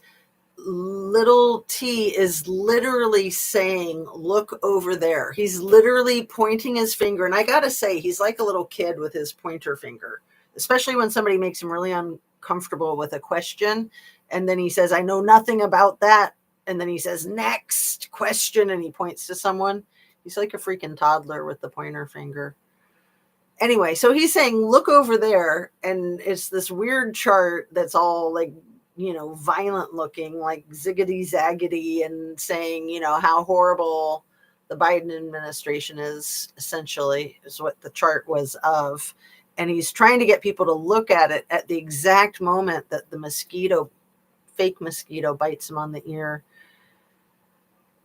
little T is literally saying, look over there. He's literally pointing his finger. And I got to say, he's like a little kid with his pointer finger, especially when somebody makes him really uncomfortable with a question. And then he says, I know nothing about that. And then he says, next question. And he points to someone. He's like a freaking toddler with the pointer finger. Anyway, so he's saying, look over there. And it's this weird chart that's all like, violent looking, like ziggity zaggity, and saying, how horrible the Biden administration is, essentially, is what the chart was of. And he's trying to get people to look at it at the exact moment that the fake mosquito bites him on the ear.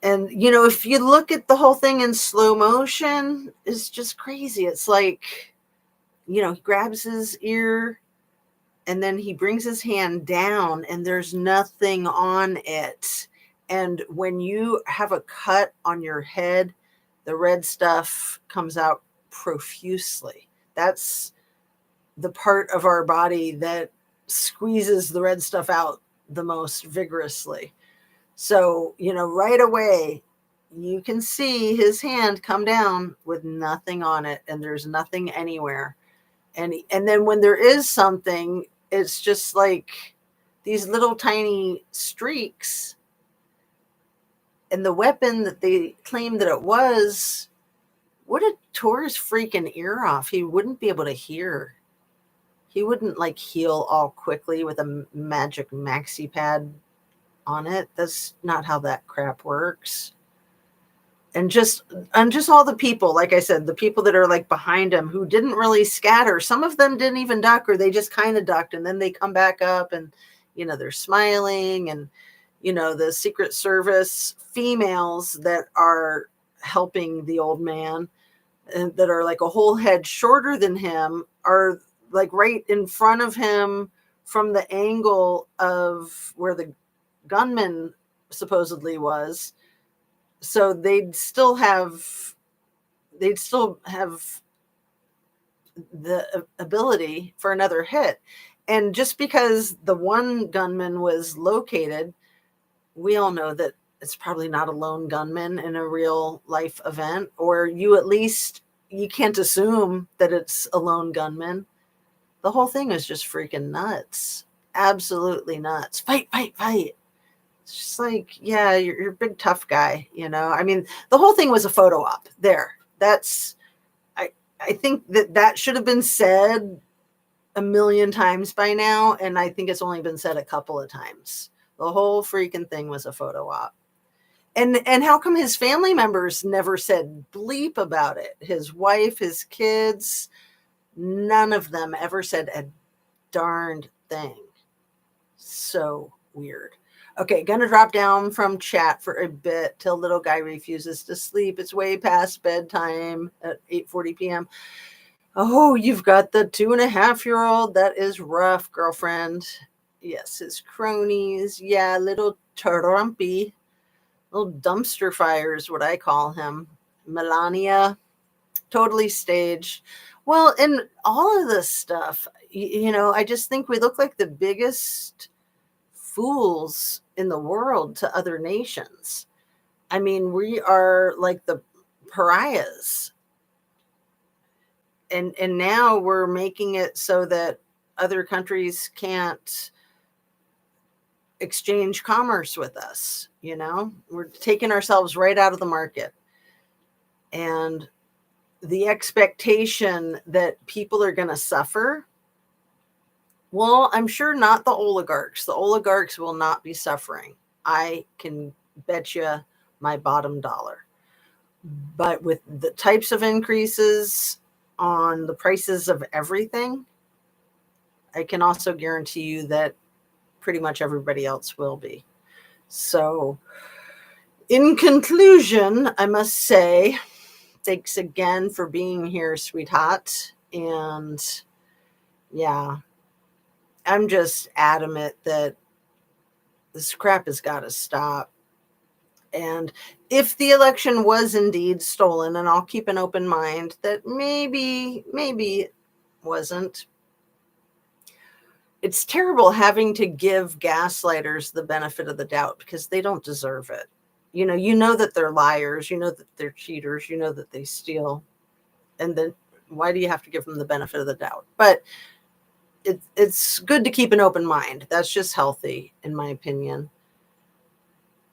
And, if you look at the whole thing in slow motion, it's just crazy. It's like, he grabs his ear, and then he brings his hand down and there's nothing on it. And when you have a cut on your head, the red stuff comes out profusely. That's the part of our body that squeezes the red stuff out the most vigorously. So, right away, you can see his hand come down with nothing on it, and there's nothing anywhere. And then when there is something, it's just like these little tiny streaks. And the weapon that they claimed that it was would have tore his freaking ear off. He wouldn't be able to hear. He wouldn't like heal all quickly with a magic maxi pad on it. That's not how that crap works. And just all the people, like I said, the people that are like behind him who didn't really scatter. Some of them didn't even duck, or they just kind of ducked, and then they come back up and, they're smiling. And, the Secret Service females that are helping the old man, and that are like a whole head shorter than him, are like right in front of him from the angle of where the gunman supposedly was. So they'd still have the ability for another hit. And just because the one gunman was located, we all know that it's probably not a lone gunman in a real life event, or you can't assume that it's a lone gunman. The whole thing is just freaking nuts. Absolutely nuts. Fight, fight, fight. It's just like, yeah, you're a big tough guy, I mean, the whole thing was a photo op there. I think that should have been said a million times by now. And I think it's only been said a couple of times. The whole freaking thing was a photo op. And how come his family members never said bleep about it? His wife, his kids, none of them ever said a darned thing. So weird. Okay, gonna drop down from chat for a bit till little guy refuses to sleep. It's way past bedtime at 8:40 p.m. Oh, you've got the 2.5-year-old. That is rough, girlfriend. Yes, his cronies. Yeah, little Trumpy. Little dumpster fire is what I call him. Melania, Totally staged. Well, and all of this stuff, I just think we look like the biggest fools in the world to other nations. I mean, we are like the pariahs. And now we're making it so that other countries can't exchange commerce with us. We're taking ourselves right out of the market. And the expectation that people are going to suffer, well, I'm sure not the oligarchs. The oligarchs will not be suffering. I can bet you my bottom dollar. But with the types of increases on the prices of everything, I can also guarantee you that pretty much everybody else will be. So, in conclusion, I must say, thanks again for being here, sweetheart. And yeah, I'm just adamant that this crap has got to stop. And if the election was indeed stolen, and I'll keep an open mind that maybe it wasn't, it's terrible having to give gaslighters the benefit of the doubt because they don't deserve it. You know that they're liars, you know that they're cheaters, you know that they steal. And then why do you have to give them the benefit of the doubt? But it's good to keep an open mind. That's just healthy, in my opinion.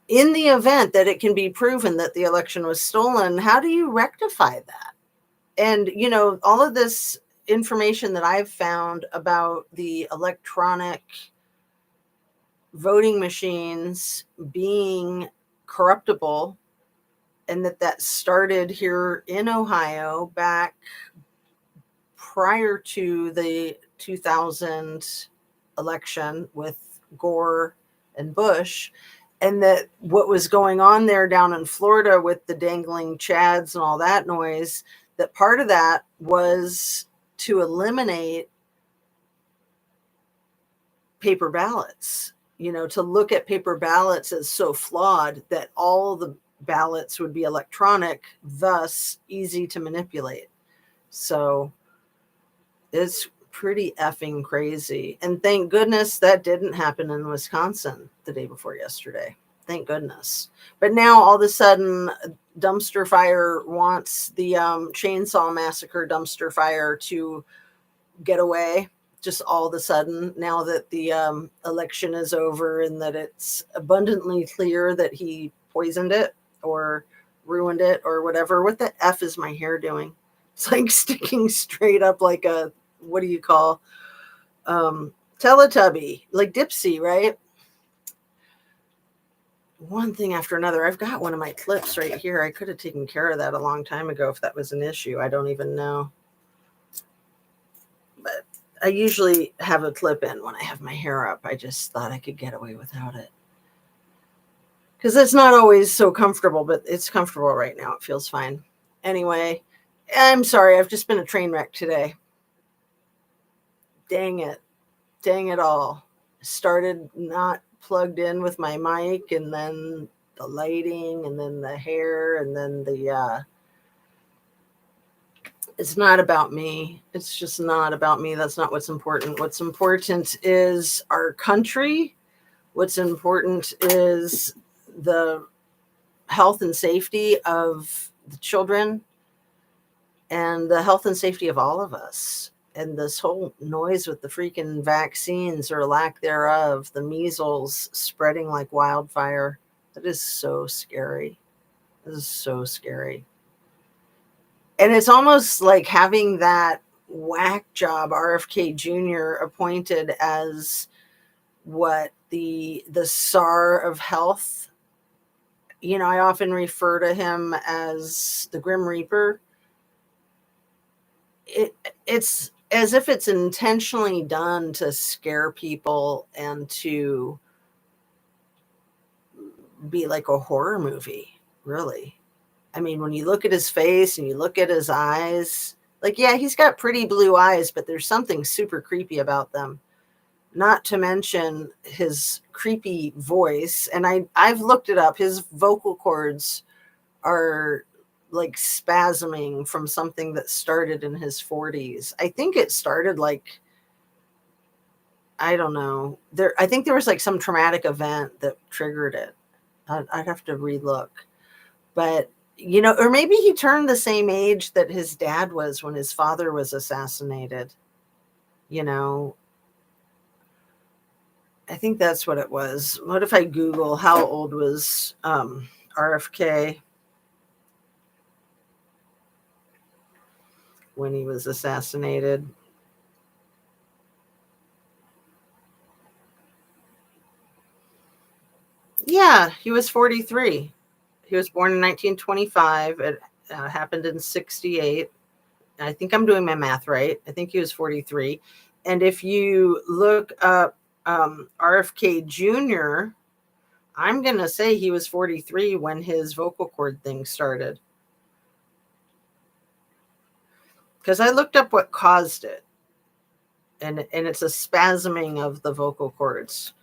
In the event that it can be proven that the election was stolen, how do you rectify that? And, all of this information that I've found about the electronic voting machines being corruptible, and that started here in Ohio back prior to the 2000 election with Gore and Bush, and that what was going on there down in Florida with the dangling chads and all that noise, that part of that was to eliminate paper ballots, to look at paper ballots as so flawed that all the ballots would be electronic, thus easy to manipulate. So it's pretty effing crazy. And thank goodness that didn't happen in Wisconsin the day before yesterday. Thank goodness. But now all of a sudden, dumpster fire wants the chainsaw massacre dumpster fire to get away. Just all of a sudden, now that the election is over and that it's abundantly clear that he poisoned it or ruined it or whatever. What the F is my hair doing? It's like sticking straight up like a, what do you call, Teletubby, like Dipsy, right? One thing after another. I've got one of my clips right here. I could have taken care of that a long time ago if that was an issue. I don't even know. But I usually have a clip in when I have my hair up. I just thought I could get away without it. Because it's not always so comfortable, but it's comfortable right now. It feels fine. Anyway, I'm sorry. I've just been a train wreck today. Dang it. Dang it all. Started not plugged in with my mic, and then the lighting, and then the hair, and then the it's not about me. It's just not about me. That's not what's important. What's important is our country. What's important is the health and safety of the children and the health and safety of all of us. And this whole noise with the freaking vaccines or lack thereof, the measles spreading like wildfire, that is so scary. This is so scary. And it's almost like having that whack job RFK Jr. appointed as what the czar of health. I often refer to him as the Grim Reaper. It's as if it's intentionally done to scare people and to be like a horror movie, really. I mean, when you look at his face and you look at his eyes, like, yeah, he's got pretty blue eyes, but there's something super creepy about them. Not to mention his creepy voice. And I've looked it up. His vocal cords are like spasming from something that started in his 40s. I think it started like, I don't know. I think there was like some traumatic event that triggered it. I'd have to relook. But, or maybe he turned the same age that his dad was when his father was assassinated. I think that's what it was. What if I Google how old was RFK when he was assassinated? Yeah, he was 43. He was born in 1925. It happened in 68. I think I'm doing my math right. I think he was 43. And if you look up RFK Jr., I'm going to say he was 43 when his vocal cord thing started. Because I looked up what caused it. And it's a spasming of the vocal cords.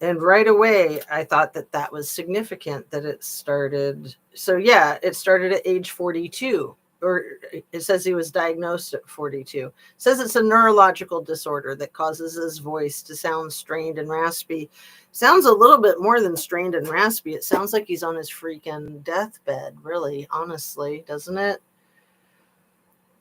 And right away, I thought that was significant that it started. So, yeah, it started at age 42. Or it says he was diagnosed at 42. It says it's a neurological disorder that causes his voice to sound strained and raspy. Sounds a little bit more than strained and raspy. It sounds like he's on his freaking deathbed, really, honestly, doesn't it?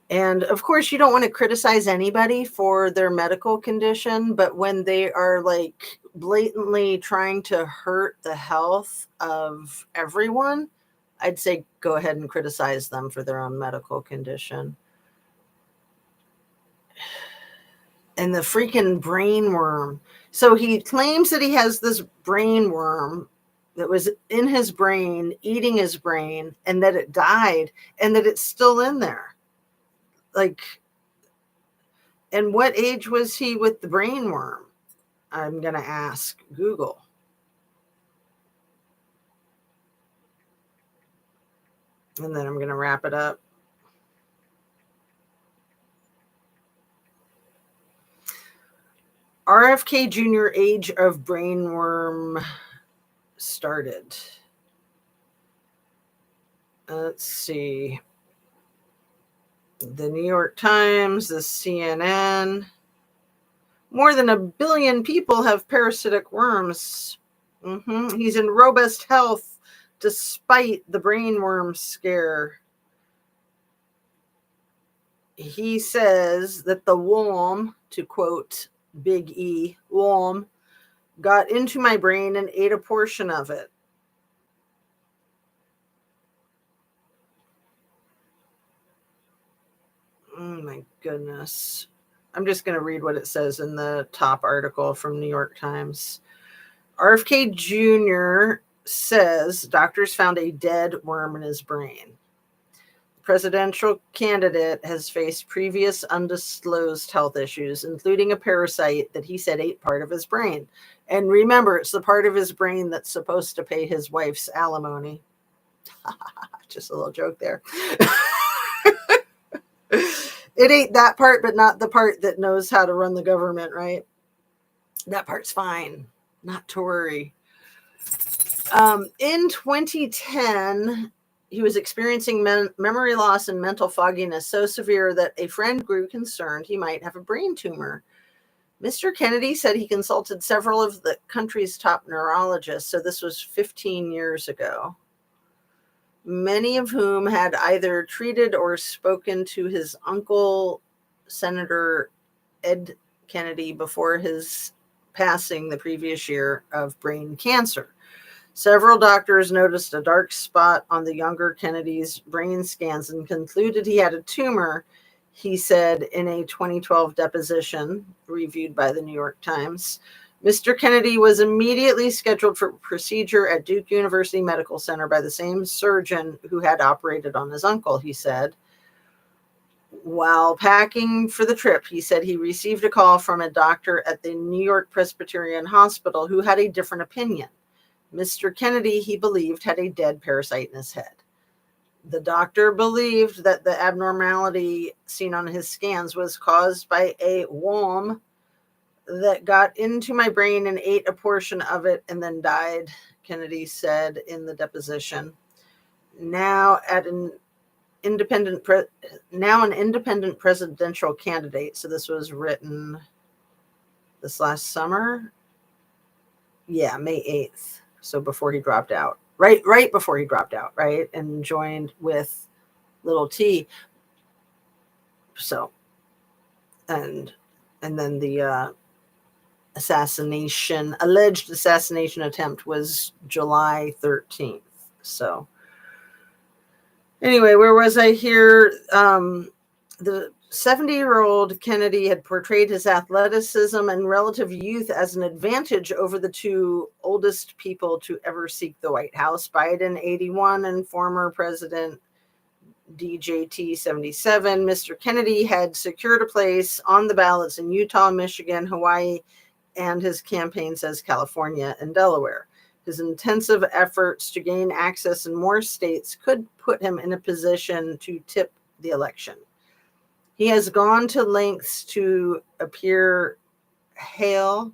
And of course, you don't want to criticize anybody for their medical condition, but when they are like blatantly trying to hurt the health of everyone, I'd say go ahead and criticize them for their own medical condition. And the freaking brain worm. So he claims that he has this brain worm that was in his brain, eating his brain, and that it died, and that it's still in there. Like, and what age was he with the brain worm? I'm going to ask Google. And then I'm going to wrap it up. RFK Jr. age of brain worm started. Let's see. The New York Times, the CNN. More than 1 billion people have parasitic worms. He's in robust health despite the brain worm scare. He says that the worm, to quote Big E, worm, got into my brain and ate a portion of it. Oh my goodness. I'm just going to read what it says in the top article from New York Times. RFK Jr. says doctors found a dead worm in his brain. The presidential candidate has faced previous undisclosed health issues, including a parasite that he said ate part of his brain. And remember, it's the part of his brain that's supposed to pay his wife's alimony. Just a little joke there. It ate that part, but not the part that knows how to run the government, right? That part's fine. Not to worry. In 2010, he was experiencing memory loss and mental fogginess so severe that a friend grew concerned he might have a brain tumor. Mr. Kennedy said he consulted several of the country's top neurologists, so this was 15 years ago, many of whom had either treated or spoken to his uncle, Senator Ed Kennedy, before his passing the previous year of brain cancer. Several doctors noticed a dark spot on the younger Kennedy's brain scans and concluded he had a tumor, he said in a 2012 deposition reviewed by the New York Times. Mr. Kennedy was immediately scheduled for procedure at Duke University Medical Center by the same surgeon who had operated on his uncle, he said. While packing for the trip, he said he received a call from a doctor at the New York Presbyterian Hospital who had a different opinion. Mr. Kennedy, he believed, had a dead parasite in his head. The doctor believed that the abnormality seen on his scans was caused by a worm that got into my brain and ate a portion of it and then died, Kennedy said in the deposition. Now an independent presidential candidate. So this was written this last summer. Yeah, May 8th. So before he dropped out. Right before he dropped out, right? And joined with little T. So and then the alleged assassination attempt was July 13th. So anyway, where was I here? The 70-year-old Kennedy had portrayed his athleticism and relative youth as an advantage over the two oldest people to ever seek the White House, Biden, 81, and former President DJT, 77. Mr. Kennedy had secured a place on the ballots in Utah, Michigan, Hawaii, and his campaign says California and Delaware. His intensive efforts to gain access in more states could put him in a position to tip the election. He has gone to lengths to appear hale,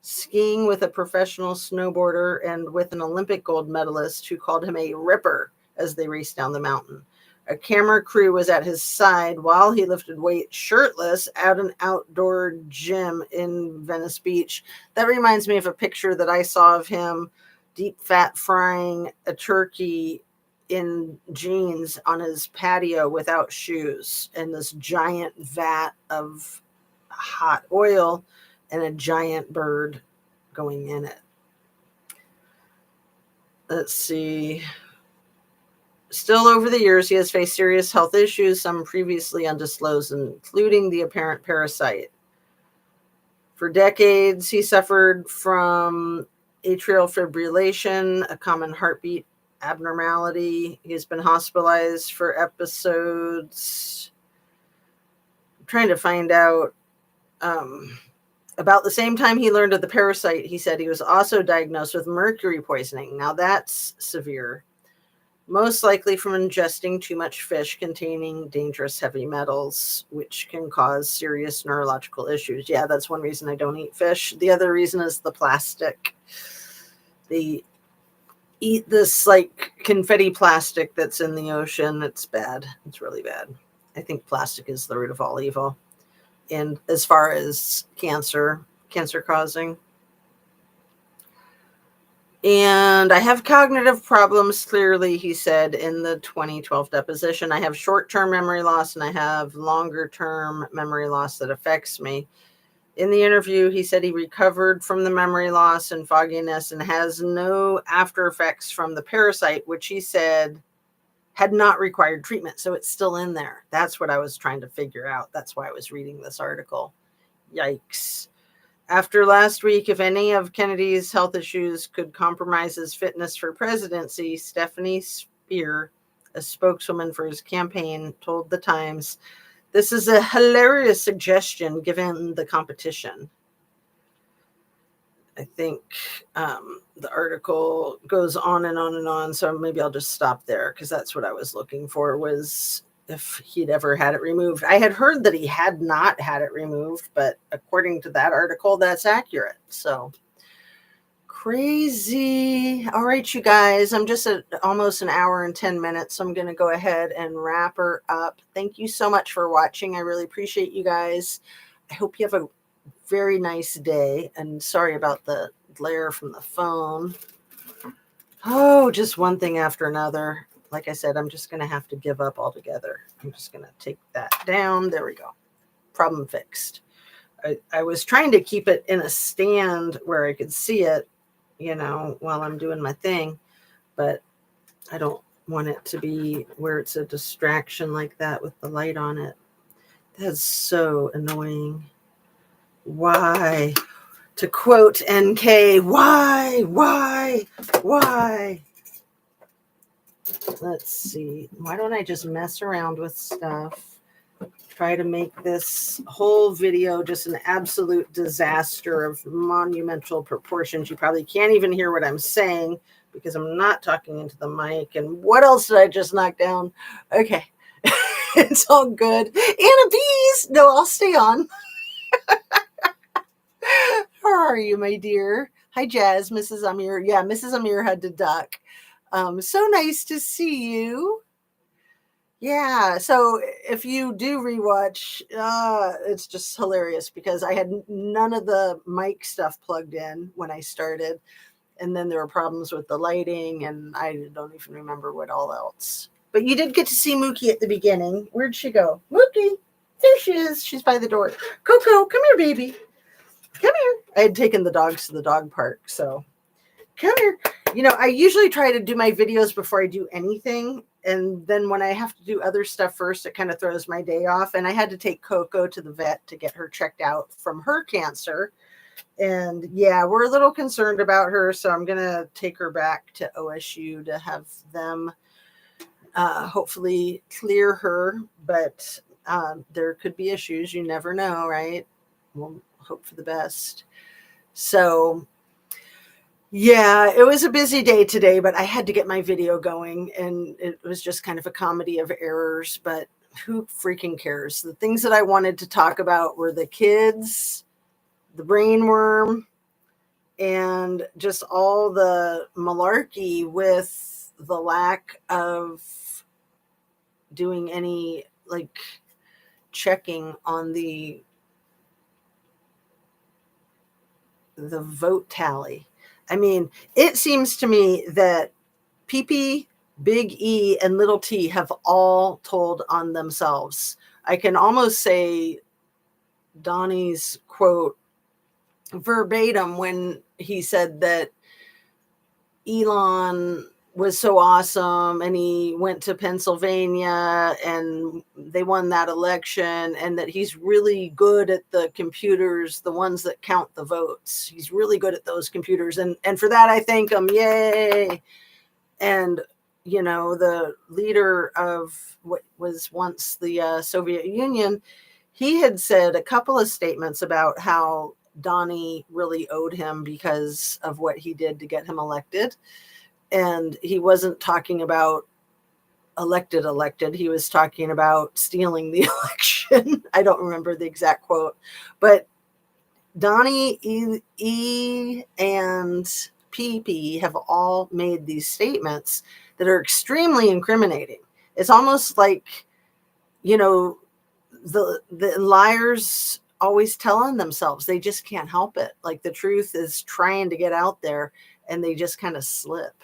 skiing with a professional snowboarder and with an Olympic gold medalist who called him a ripper as they raced down the mountain. A camera crew was at his side while he lifted weights shirtless at an outdoor gym in Venice Beach. That reminds me of a picture that I saw of him deep fat frying a turkey in jeans on his patio without shoes, and this giant vat of hot oil and a giant bird going in it. Let's see. Still, over the years, he has faced serious health issues, some previously undisclosed, including the apparent parasite. For decades, he suffered from atrial fibrillation, a common heartbeat abnormality. He has been hospitalized for episodes. I'm trying to find out. About the same time he learned of the parasite, he said he was also diagnosed with mercury poisoning. Now that's severe. Most likely from ingesting too much fish containing dangerous heavy metals, which can cause serious neurological issues. Yeah, that's one reason I don't eat fish. The other reason is the plastic. They eat this like confetti plastic that's in the ocean. It's bad. It's really bad. I think plastic is the root of all evil. And as far as cancer causing. And I have cognitive problems, clearly, he said in the 2012 deposition. I have short-term memory loss and I have longer-term memory loss that affects me. In the interview, he said he recovered from the memory loss and fogginess and has no after effects from the parasite, which he said had not required treatment. So it's still in there. That's what I was trying to figure out. That's why I was reading this article. Yikes. After last week, if any of Kennedy's health issues could compromise his fitness for presidency, Stephanie Spear, a spokeswoman for his campaign, told The Times, "This is a hilarious suggestion given the competition." I think the article goes on and on and on, so maybe I'll just stop there because that's what I was looking for, was if he'd ever had it removed. I had heard that he had not had it removed, but according to that article, that's accurate. So crazy. All right, you guys, I'm just at almost an hour and 10 minutes, so I'm going to go ahead and wrap her up. Thank you so much for watching. I really appreciate you guys. I hope you have a very nice day, and sorry about the glare from the phone. Oh, just one thing after another. Like I said, I'm just going to have to give up altogether. I'm just going to take that down. There we go. Problem fixed. I was trying to keep it in a stand where I could see it, while I'm doing my thing, but I don't want it to be where it's a distraction like that with the light on it. That's so annoying. Why? To quote NK, why? Let's see. Why don't I just mess around with stuff? Try to make this whole video just an absolute disaster of monumental proportions. You probably can't even hear what I'm saying because I'm not talking into the mic. And what else did I just knock down? Okay. It's all good. Anna Bees. No, I'll stay on. How are you, my dear? Hi, Jazz, Mrs. Amir. Yeah, Mrs. Amir had to duck. So nice to see you. Yeah, so if you do rewatch, it's just hilarious because I had none of the mic stuff plugged in when I started, and then there were problems with the lighting, and I don't even remember what all else. But you did get to see Mookie at the beginning. Where'd she go? Mookie, there she is. She's by the door. Coco, come here, baby. Come here. I had taken the dogs to the dog park, so come here. I usually try to do my videos before I do anything. And then when I have to do other stuff first, it kind of throws my day off. And I had to take Coco to the vet to get her checked out from her cancer. And yeah, we're a little concerned about her. So I'm going to take her back to OSU to have them hopefully clear her. But there could be issues. You never know, right? We'll hope for the best. So yeah, it was a busy day today, but I had to get my video going, and it was just kind of a comedy of errors, but who freaking cares? The things that I wanted to talk about were the kids, the brainworm, and just all the malarkey with the lack of doing any checking on the vote tally. I mean, it seems to me that PP, Big E, and Little T have all told on themselves. I can almost say Donnie's quote verbatim when he said that Elon was so awesome and he went to Pennsylvania and they won that election, and that he's really good at the computers, the ones that count the votes. He's really good at those computers. And for that, I thank him. Yay. And, the leader of what was once the Soviet Union, he had said a couple of statements about how Donnie really owed him because of what he did to get him elected. And he wasn't talking about elected. He was talking about stealing the election. I don't remember the exact quote, but Donnie, E, and PP have all made these statements that are extremely incriminating. It's almost like, the liars always tell on themselves. They just can't help it. Like the truth is trying to get out there and they just kind of slip.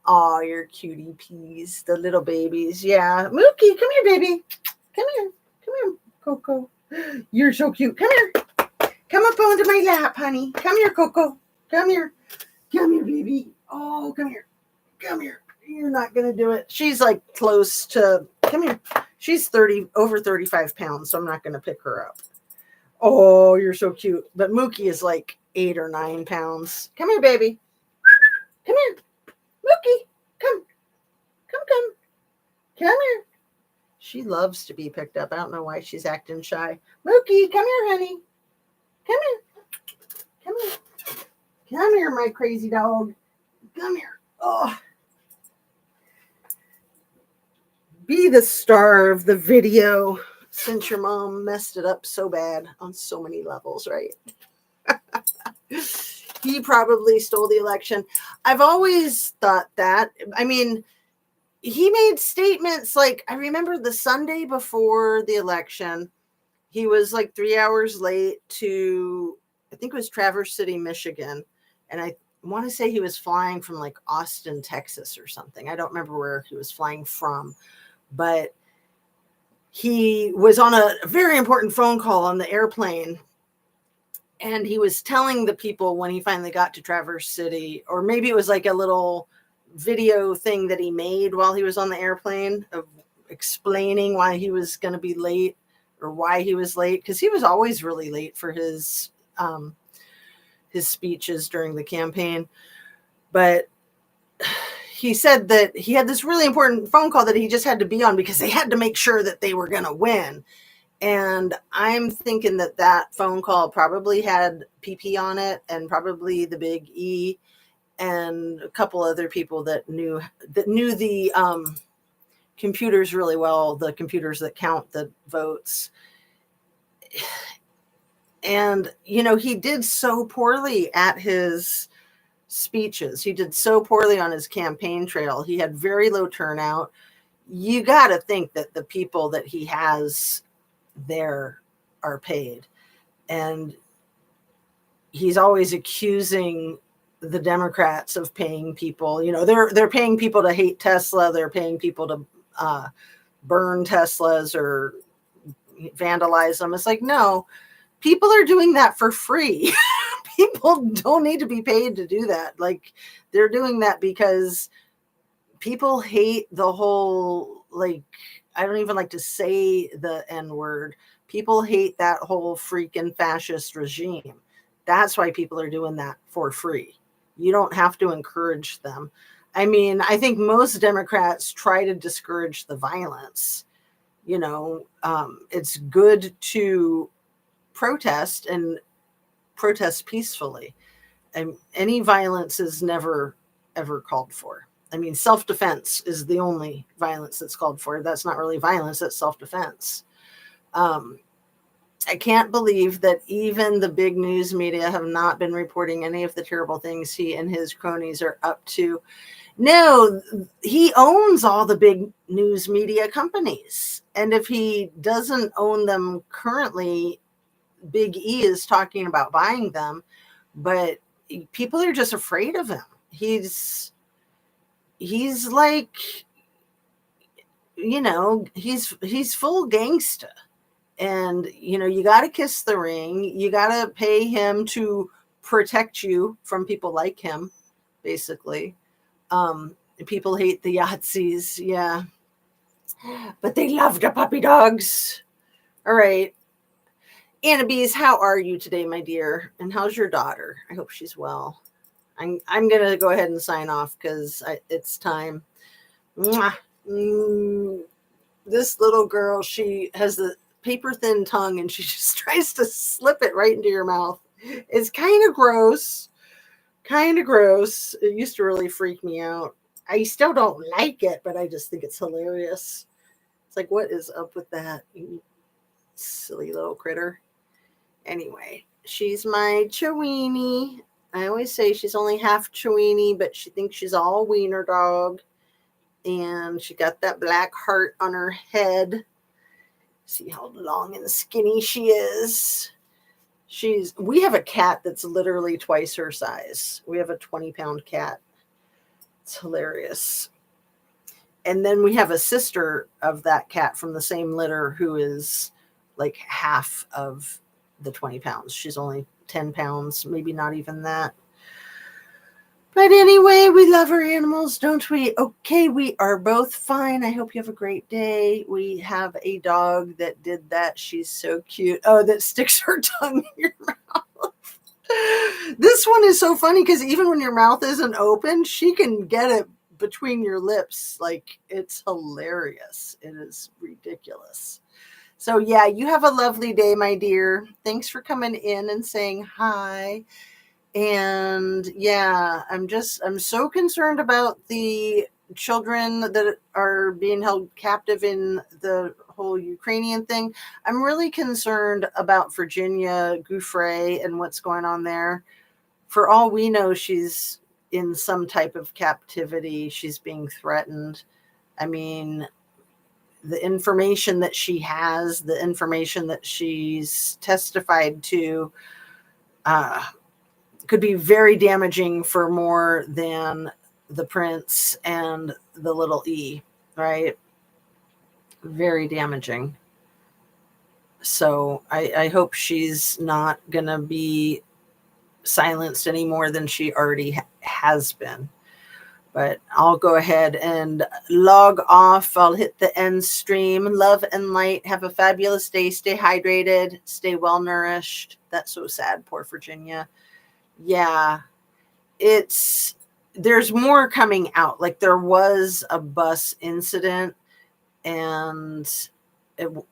Oh, you're cutie peas, the little babies. Yeah. Mookie, come here, baby. Come here, Coco. You're so cute. Come here. Come up onto my lap, honey. Come here, Coco. Come here, baby. Oh, come here. You're not going to do it. She's close to, come here. She's over 35 pounds, so I'm not going to pick her up. Oh, you're so cute. But Mookie is 8 or 9 pounds. Come here, baby. Come here. Mookie, come here. She loves to be picked up. I don't know why she's acting shy. Mookie, come here, honey. Come here, my crazy dog. Come here. Oh. Be the star of the video since your mom messed it up so bad on so many levels, right? He probably stole the election. I've always thought that. I mean, he made statements I remember the Sunday before the election, he was 3 hours late to, I think it was Traverse City, Michigan. And I want to say he was flying from Austin, Texas or something. I don't remember where he was flying from, but he was on a very important phone call on the airplane. And he was telling the people when he finally got to Traverse City, or maybe it was a little video thing that he made while he was on the airplane of explaining why he was going to be late or why he was late. Because he was always really late for his speeches during the campaign. But he said that he had this really important phone call that he just had to be on because they had to make sure that they were going to win. And I'm thinking that phone call probably had PP on it and probably the Big E. and a couple other people that knew the computers really well, the computers that count the votes. And, he did so poorly at his speeches. He did so poorly on his campaign trail. He had very low turnout. You got to think that the people that he has there are paid. And he's always accusing the Democrats of paying people. They're paying people to hate Tesla. They're paying people to burn Teslas or vandalize them. It's like, no, people are doing that for free. People don't need to be paid to do that. Like, they're doing that because people hate the whole, like, I don't even like to say the N word. People hate that whole freaking fascist regime. That's why people are doing that for free. You don't have to encourage them. I mean, I think most Democrats try to discourage the violence. It's good to protest and protest peacefully. And any violence is never, ever called for. I mean, self-defense is the only violence that's called for. That's not really violence, that's self-defense. I can't believe that even the big news media have not been reporting any of the terrible things he and his cronies are up to. No, he owns all the big news media companies. And if he doesn't own them currently, Big E is talking about buying them, but people are just afraid of him. He's like, he's full gangsta. And, you got to kiss the ring. You got to pay him to protect you from people like him, basically. People hate the Yahtzees. Yeah. But they love the puppy dogs. All right. Anna Bees, how are you today, my dear? And how's your daughter? I hope she's well. I'm going to go ahead and sign off because it's time. Mwah. This little girl, she has the paper thin tongue and she just tries to slip it right into your mouth. It's kind of gross. It used to really freak me out. I still don't like it, but I just think it's hilarious. It's like, what is up with that, you silly little critter? Anyway, she's my Chiweenie. I always say she's only half Chiweenie, but she thinks she's all wiener dog. And she got that black heart on her head. See how long and skinny she is. We have a cat that's literally twice her size. We have a 20-pound cat. It's hilarious. And then we have a sister of that cat from the same litter who is like half of the 20 pounds. She's only 10 pounds, maybe not even that. But anyway, we love our animals, don't we? Okay, we are both fine. I hope you have a great day. We have a dog that did that. She's so cute. Oh, that sticks her tongue in your mouth. This one is so funny because even when your mouth isn't open, she can get it between your lips. Like, it's hilarious. It is ridiculous. So yeah, you have a lovely day, my dear. Thanks for coming in and saying hi. And yeah, I'm so concerned about the children that are being held captive in the whole Ukrainian thing. I'm really concerned about Virginia Guiffre and what's going on there. For all we know, she's in some type of captivity. She's being threatened. I mean, the information that she has, the information that she's testified to, could be very damaging for more than the prince and the little E, right? Very damaging. So I hope she's not going to be silenced any more than she already has been. But I'll go ahead and log off. I'll hit the end stream. Love and light. Have a fabulous day. Stay hydrated. Stay well nourished. That's so sad. Poor Virginia. Yeah, there's more coming out. Like, there was a bus incident, and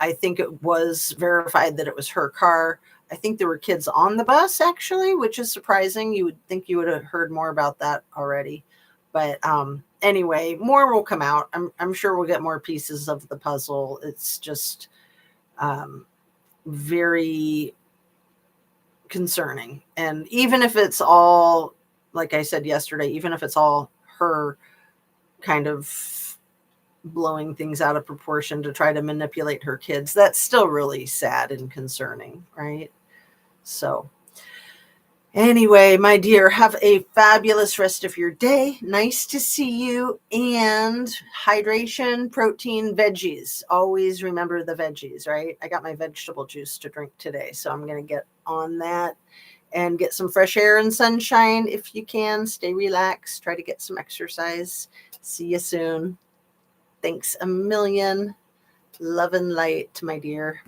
I think it was verified that it was her car. I think there were kids on the bus actually, which is surprising. You would think you would have heard more about that already. But anyway, more will come out. I'm sure we'll get more pieces of the puzzle. It's just very concerning. And even if it's all, like I said yesterday, even if it's all her kind of blowing things out of proportion to try to manipulate her kids, that's still really sad and concerning, right? So anyway, my dear, have a fabulous rest of your day. Nice to see you. And hydration, protein, veggies. Always remember the veggies, right? I got my vegetable juice to drink today, so I'm going to get on that and get some fresh air and sunshine if you can. Stay relaxed. Try to get some exercise. See you soon. Thanks a million. Love and light, my dear.